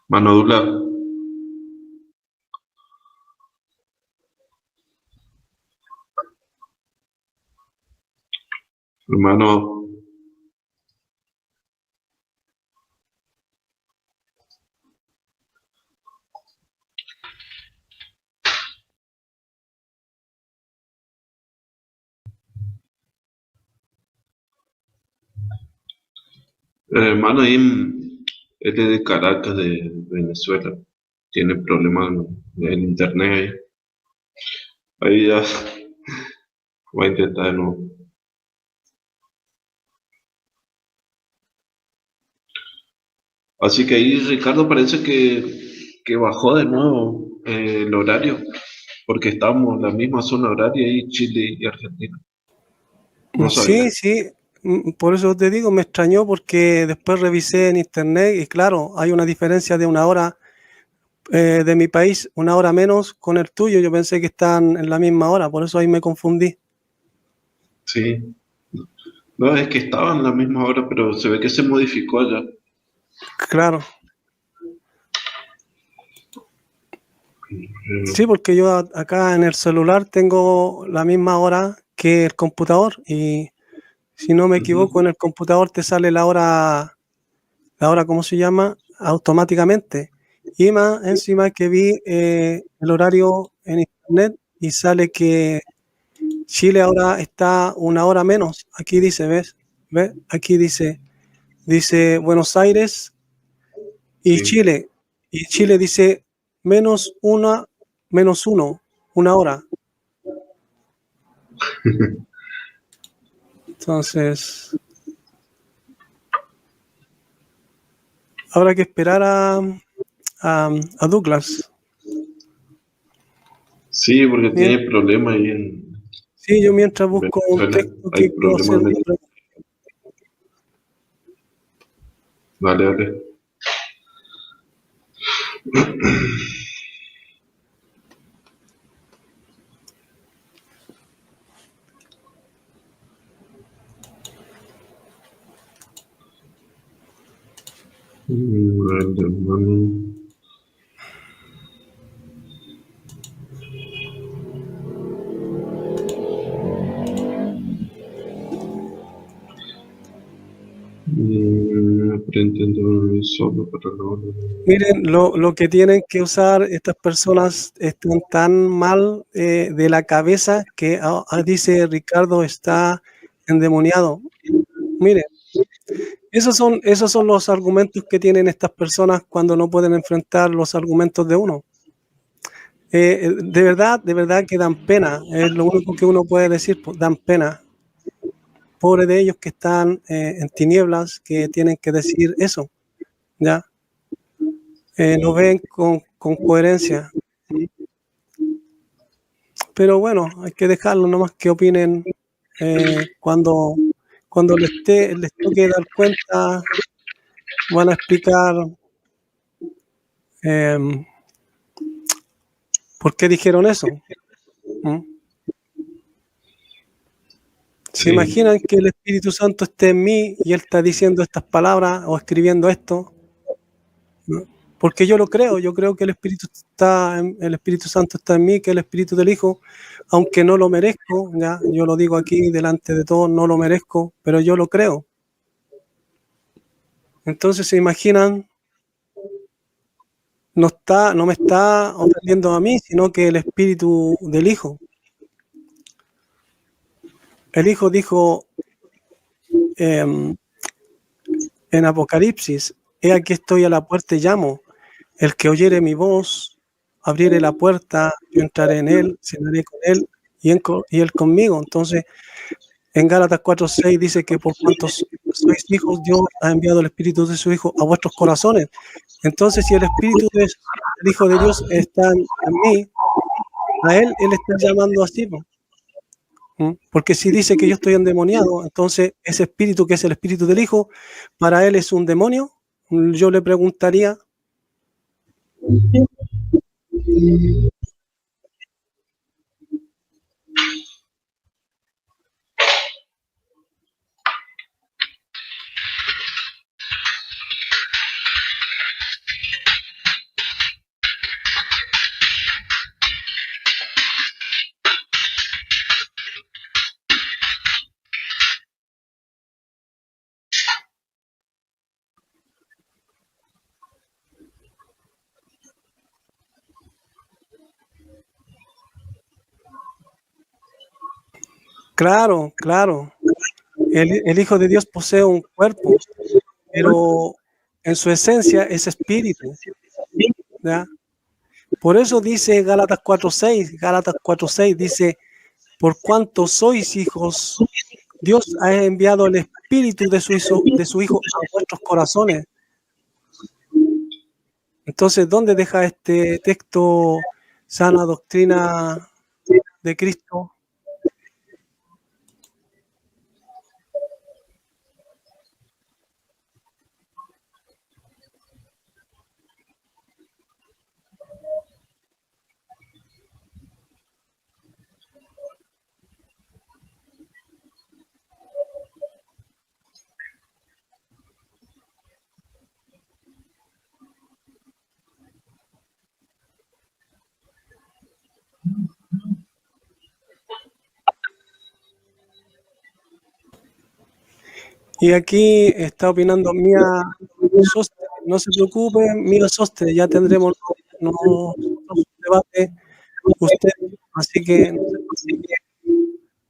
Hermano Douglas. Hermano. El hermano ahí es de Caracas, de Venezuela. Tiene problemas en el internet ahí. Ahí ya voy a intentar de nuevo. Así que ahí Ricardo parece que bajó de nuevo el horario, porque estamos en la misma zona horaria ahí, Chile y Argentina. No sabía. Sí, por eso te digo, me extrañó porque después revisé en internet y claro, hay una diferencia de una hora de mi país, una hora menos con el tuyo. Yo pensé que están en la misma hora, por eso ahí me confundí. Sí. No, es que estaban en la misma hora, pero se ve que se modificó allá. Claro. Sí, porque yo acá en el celular tengo la misma hora que el computador y si no me equivoco en el computador te sale la hora, ¿cómo se llama? Automáticamente. Y más encima que vi el horario en internet y sale que Chile ahora está una hora menos. Aquí dice, ¿ves? Aquí dice Buenos Aires y Sí. Chile. Y Chile dice menos menos 1, 1 hora. Entonces, habrá que esperar a Douglas. Sí, porque Bien. tiene problemas ahí en Sí, yo mientras busco un Venezuela. texto Hay que quiero hacer. problemas de... Vale, vale. Hermano. Solo para Miren, lo que tienen que usar estas personas están tan mal de la cabeza que dice Ricardo está endemoniado. Miren, esos son los argumentos que tienen estas personas cuando no pueden enfrentar los argumentos de uno. De verdad que dan pena. Es lo único que uno puede decir, pues, dan pena. Pobre de ellos que están en tinieblas, que tienen que decir eso, ¿ya? Lo ven con coherencia. Pero bueno, hay que dejarlo nomás que opinen cuando les toque dar cuenta, van a explicar por qué dijeron eso. ¿Se imaginan que el Espíritu Santo esté en mí y Él está diciendo estas palabras o escribiendo esto? ¿No? Porque yo lo creo, yo creo que el Espíritu Santo está en mí, que el Espíritu del Hijo, aunque no lo merezco, ya, yo lo digo aquí delante de todos, no lo merezco, pero yo lo creo. Entonces, ¿se imaginan? No me está ofendiendo a mí, sino que el Espíritu del Hijo. El Hijo dijo en Apocalipsis, he aquí estoy a la puerta y llamo. El que oyere mi voz, abriere la puerta, yo entraré en él, cenaré con él y él conmigo. Entonces, en Gálatas 4:6 dice que por cuantos sois hijos, Dios ha enviado el Espíritu de su Hijo a vuestros corazones. Entonces, si el Espíritu del Hijo de Dios está en mí, a él está llamando así. Porque si dice que yo estoy endemoniado, entonces ese espíritu que es el Espíritu del Hijo, para él es un demonio. Yo le preguntaría. Claro. El Hijo de Dios posee un cuerpo, pero en su esencia es espíritu. ¿Ya? Por eso dice Gálatas 4:6 dice, por cuanto sois hijos, Dios ha enviado el Espíritu de su Hijo a vuestros corazones. Entonces, ¿dónde deja este texto sana doctrina de Cristo? Y aquí está opinando Mía Sostre. No se preocupe, Mía Sostre, ya tendremos un debate usted. Así que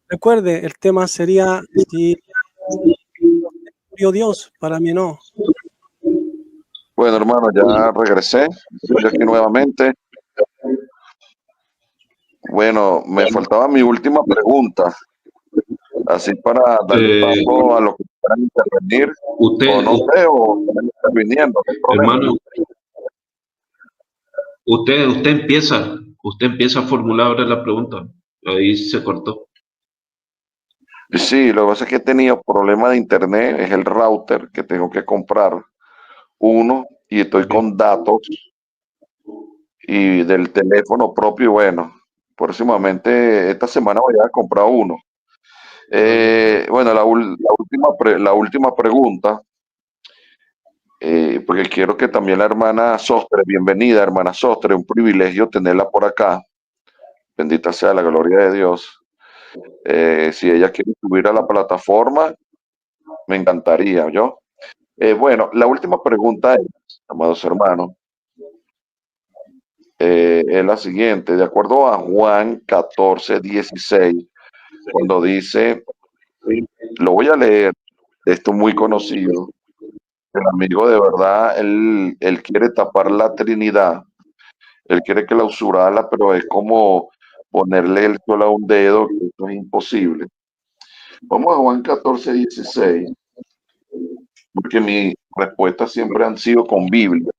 recuerde, el tema sería si murió Dios, para mí no. Bueno, hermano, ya regresé. Estoy aquí nuevamente. Bueno, me faltaba mi última pregunta, así para darle Eh, paso a los que quieran intervenir, o usted, no sé, o están interviniendo, no hay problema. hermano, usted empieza a formular ahora la pregunta. Ahí se cortó. Y sí, lo que pasa es que he tenido problemas de internet, es el router que tengo que comprar uno y estoy Ok. con datos y del teléfono propio y bueno, próximamente esta semana voy a comprar uno. Vale. Bueno, la última pregunta, porque quiero que también la hermana Sostre, bienvenida hermana Sostre, un privilegio tenerla por acá, bendita sea la gloria de Dios. Si ella quiere subir a la plataforma, me encantaría, ¿yo? Bueno, la última pregunta es, amados hermanos, es la siguiente. De acuerdo a Juan 14:16, cuando dice, lo voy a leer, esto muy conocido, el amigo de verdad, él quiere tapar la Trinidad, él quiere clausurarla, pero es como ponerle el sol a un dedo, que esto es imposible. Vamos a Juan 14:16, porque mis respuestas siempre han sido con Biblia,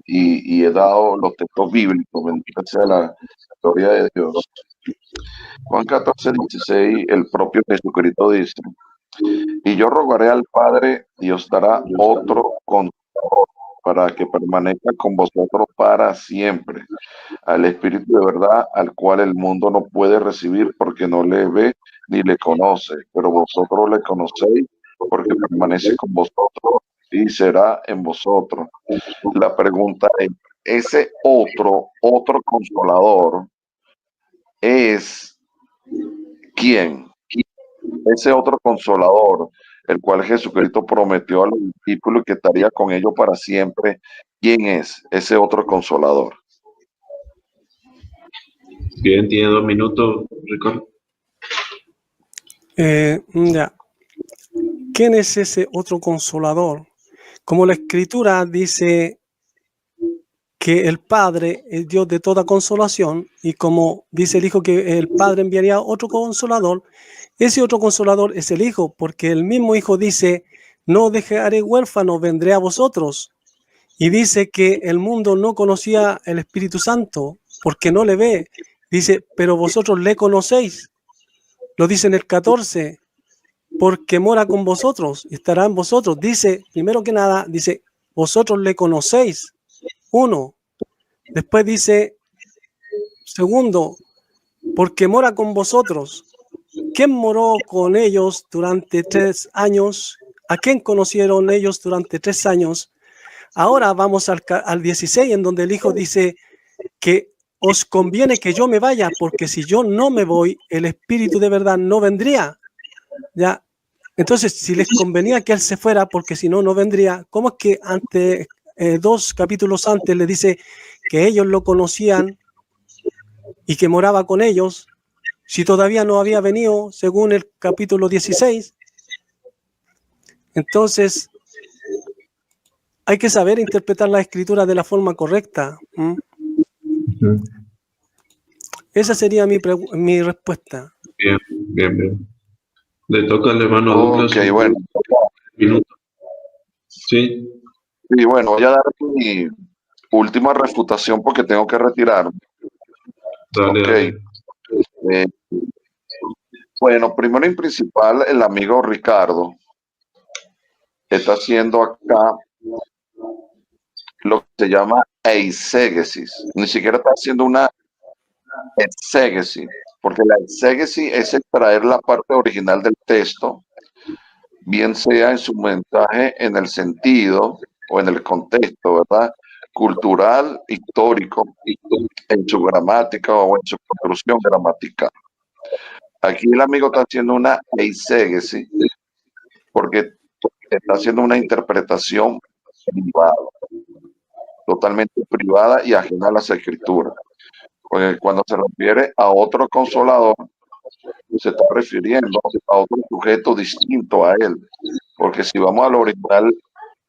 y he dado los textos bíblicos, bendita sea la gloria de Dios. Juan 14:16, el propio Jesucristo dice, y yo rogaré al Padre y os dará otro Consolador para que permanezca con vosotros para siempre, al Espíritu de verdad, al cual el mundo no puede recibir porque no le ve ni le conoce, pero vosotros le conocéis porque permanece con vosotros y será en vosotros. La pregunta es, ese otro consolador es ¿quién? Ese otro consolador, el cual Jesucristo prometió a los discípulos que estaría con ellos para siempre. ¿Quién es ese otro consolador? Bien, tiene 2 minutos, Ricardo. Ya. ¿Quién es ese otro consolador? Como la escritura dice que el Padre es Dios de toda consolación, y como dice el Hijo que el Padre enviaría otro consolador, ese otro consolador es el Hijo, porque el mismo Hijo dice, no dejaré huérfano, vendré a vosotros. Y dice que el mundo no conocía el Espíritu Santo porque no le ve. Dice, pero vosotros le conocéis. Lo dice en el 14, porque mora con vosotros, estará en vosotros. Dice, primero que nada, dice, vosotros le conocéis. Uno. Después dice, segundo, porque mora con vosotros. ¿Quién moró con ellos durante 3 años? ¿A quién conocieron ellos durante 3 años? Ahora vamos al 16, en donde el Hijo dice que os conviene que yo me vaya, porque si yo no me voy, el Espíritu de verdad no vendría. ¿Ya? Entonces, si les convenía que Él se fuera, porque si no, no vendría, ¿cómo es que ante 2 capítulos antes le dice que ellos lo conocían y que moraba con ellos, si todavía no había venido, según el capítulo 16? Entonces, hay que saber interpretar la escritura de la forma correcta. Esa sería mi respuesta. Bien, bien, bien. Le toca al hermano Douglas Ok, bueno. 1 minuto. Sí, Y bueno, voy a dar mi última refutación porque tengo que retirarme. dale, Ok. dale. eh, bueno, primero y principal, el amigo Ricardo está haciendo acá lo que se llama eisegesis. Ni siquiera está haciendo una exégesis, porque la exégesis es extraer la parte original del texto, bien sea en su mensaje, en el sentido o en el contexto, ¿verdad? Cultural, histórico, en su gramática o en su construcción gramatical. Aquí el amigo está haciendo una eisegesis porque está haciendo una interpretación privada, totalmente privada y ajena a las escrituras. Porque cuando se refiere a otro consolador, se está refiriendo a otro sujeto distinto a él. Porque si vamos al original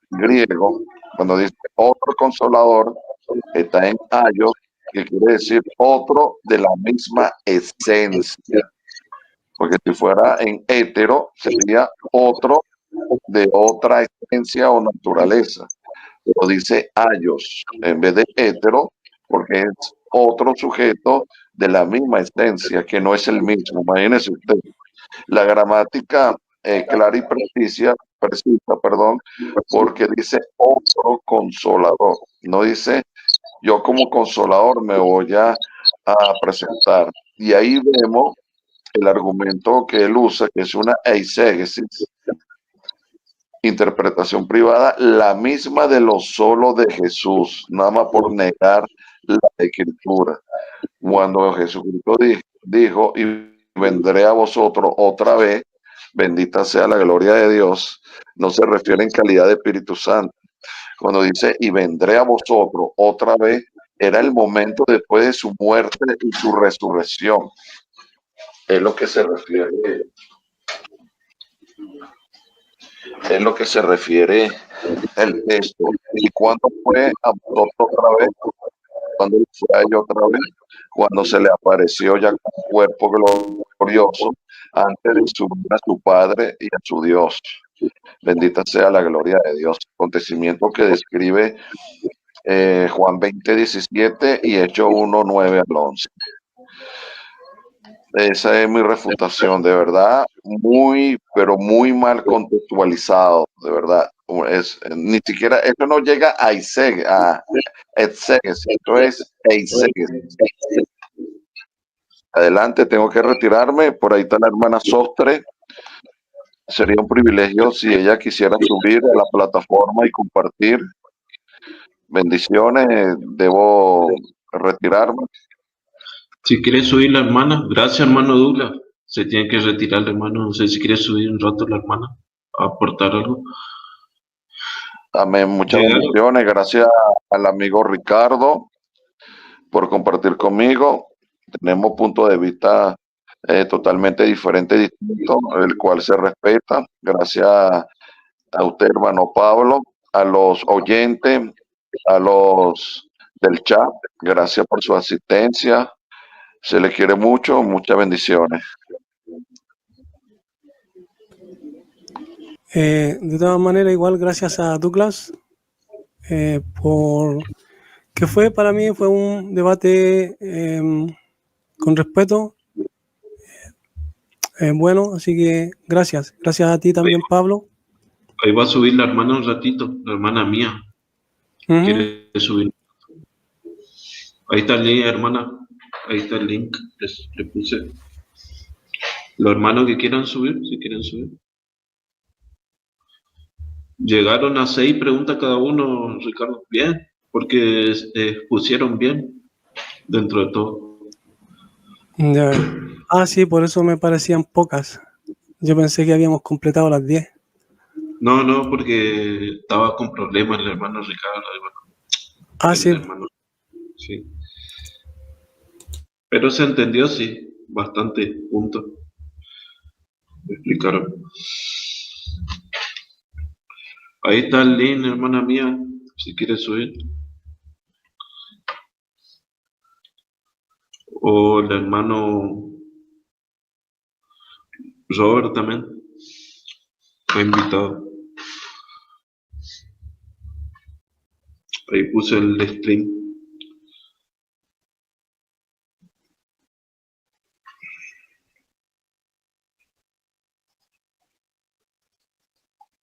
griego, cuando dice otro consolador, está en ayos que quiere decir otro de la misma esencia. Porque si fuera en hetero, sería otro de otra esencia o naturaleza. Pero dice ayos en vez de hetero, porque es otro sujeto de la misma esencia, que no es el mismo. Imagínese usted. La gramática clara y precisa, perdón, porque dice otro consolador. No dice yo como consolador me voy a presentar. Y ahí vemos el argumento que él usa, que es una eisegesis, interpretación privada, la misma de lo solo de Jesús, nada más por negar la escritura. Cuando Jesucristo dijo, y vendré a vosotros otra vez, bendita sea la gloria de Dios, no se refiere en calidad de Espíritu Santo. Cuando dice, y vendré a vosotros otra vez, era el momento después de su muerte y su resurrección. Es lo que se refiere. Es lo que se refiere el texto. ¿Y cuándo fue a vosotros otra vez? Cuando fue a ellos otra vez, cuando se le apareció ya con un cuerpo glorioso antes de subir a su Padre y a su Dios. Bendita sea la gloria de Dios. Acontecimiento que describe Juan 20:17 y Hechos 1:9 al 11. Esa es mi refutación, de verdad, muy, pero muy mal contextualizado, de verdad. Ni siquiera, esto no llega a exégesis, esto es eisegesis. Adelante, tengo que retirarme, por ahí está la hermana Sostre. Sería un privilegio si ella quisiera subir a la plataforma y compartir. Bendiciones, debo retirarme. Si quiere subir la hermana, gracias hermano Douglas. Se tiene que retirar el hermano. No sé si quiere subir un rato la hermana a aportar algo. Amén, muchas Llegaron. bendiciones. Gracias al amigo Ricardo por compartir conmigo. Tenemos puntos de vista totalmente diferentes, distintos, el cual se respeta. Gracias a usted, hermano Pablo, a los oyentes, a los del chat. Gracias por su asistencia. Se le quiere mucho. Muchas bendiciones. De todas maneras, igual gracias a Douglas por que para mí fue un debate con respeto, bueno, así que gracias a ti también, Pablo. Ahí va a subir la hermana un ratito, la hermana mía. Quiere subir. Ahí está el link, hermana. Ahí está el link. Le puse. Los hermanos que quieran subir, si quieren subir. Llegaron a 6 preguntas cada uno, Ricardo. Bien, porque pusieron bien dentro de todo. Ya. Sí, por eso me parecían pocas. Yo pensé que habíamos completado las 10. No, porque estaba con problemas el hermano Ricardo. Sí. Hermano, sí. Pero se entendió, sí, bastante puntos. Me explicaron. Ahí está el link, hermana mía, si quieres subir. O el hermano Robert también. Fue invitado. Ahí puse el stream.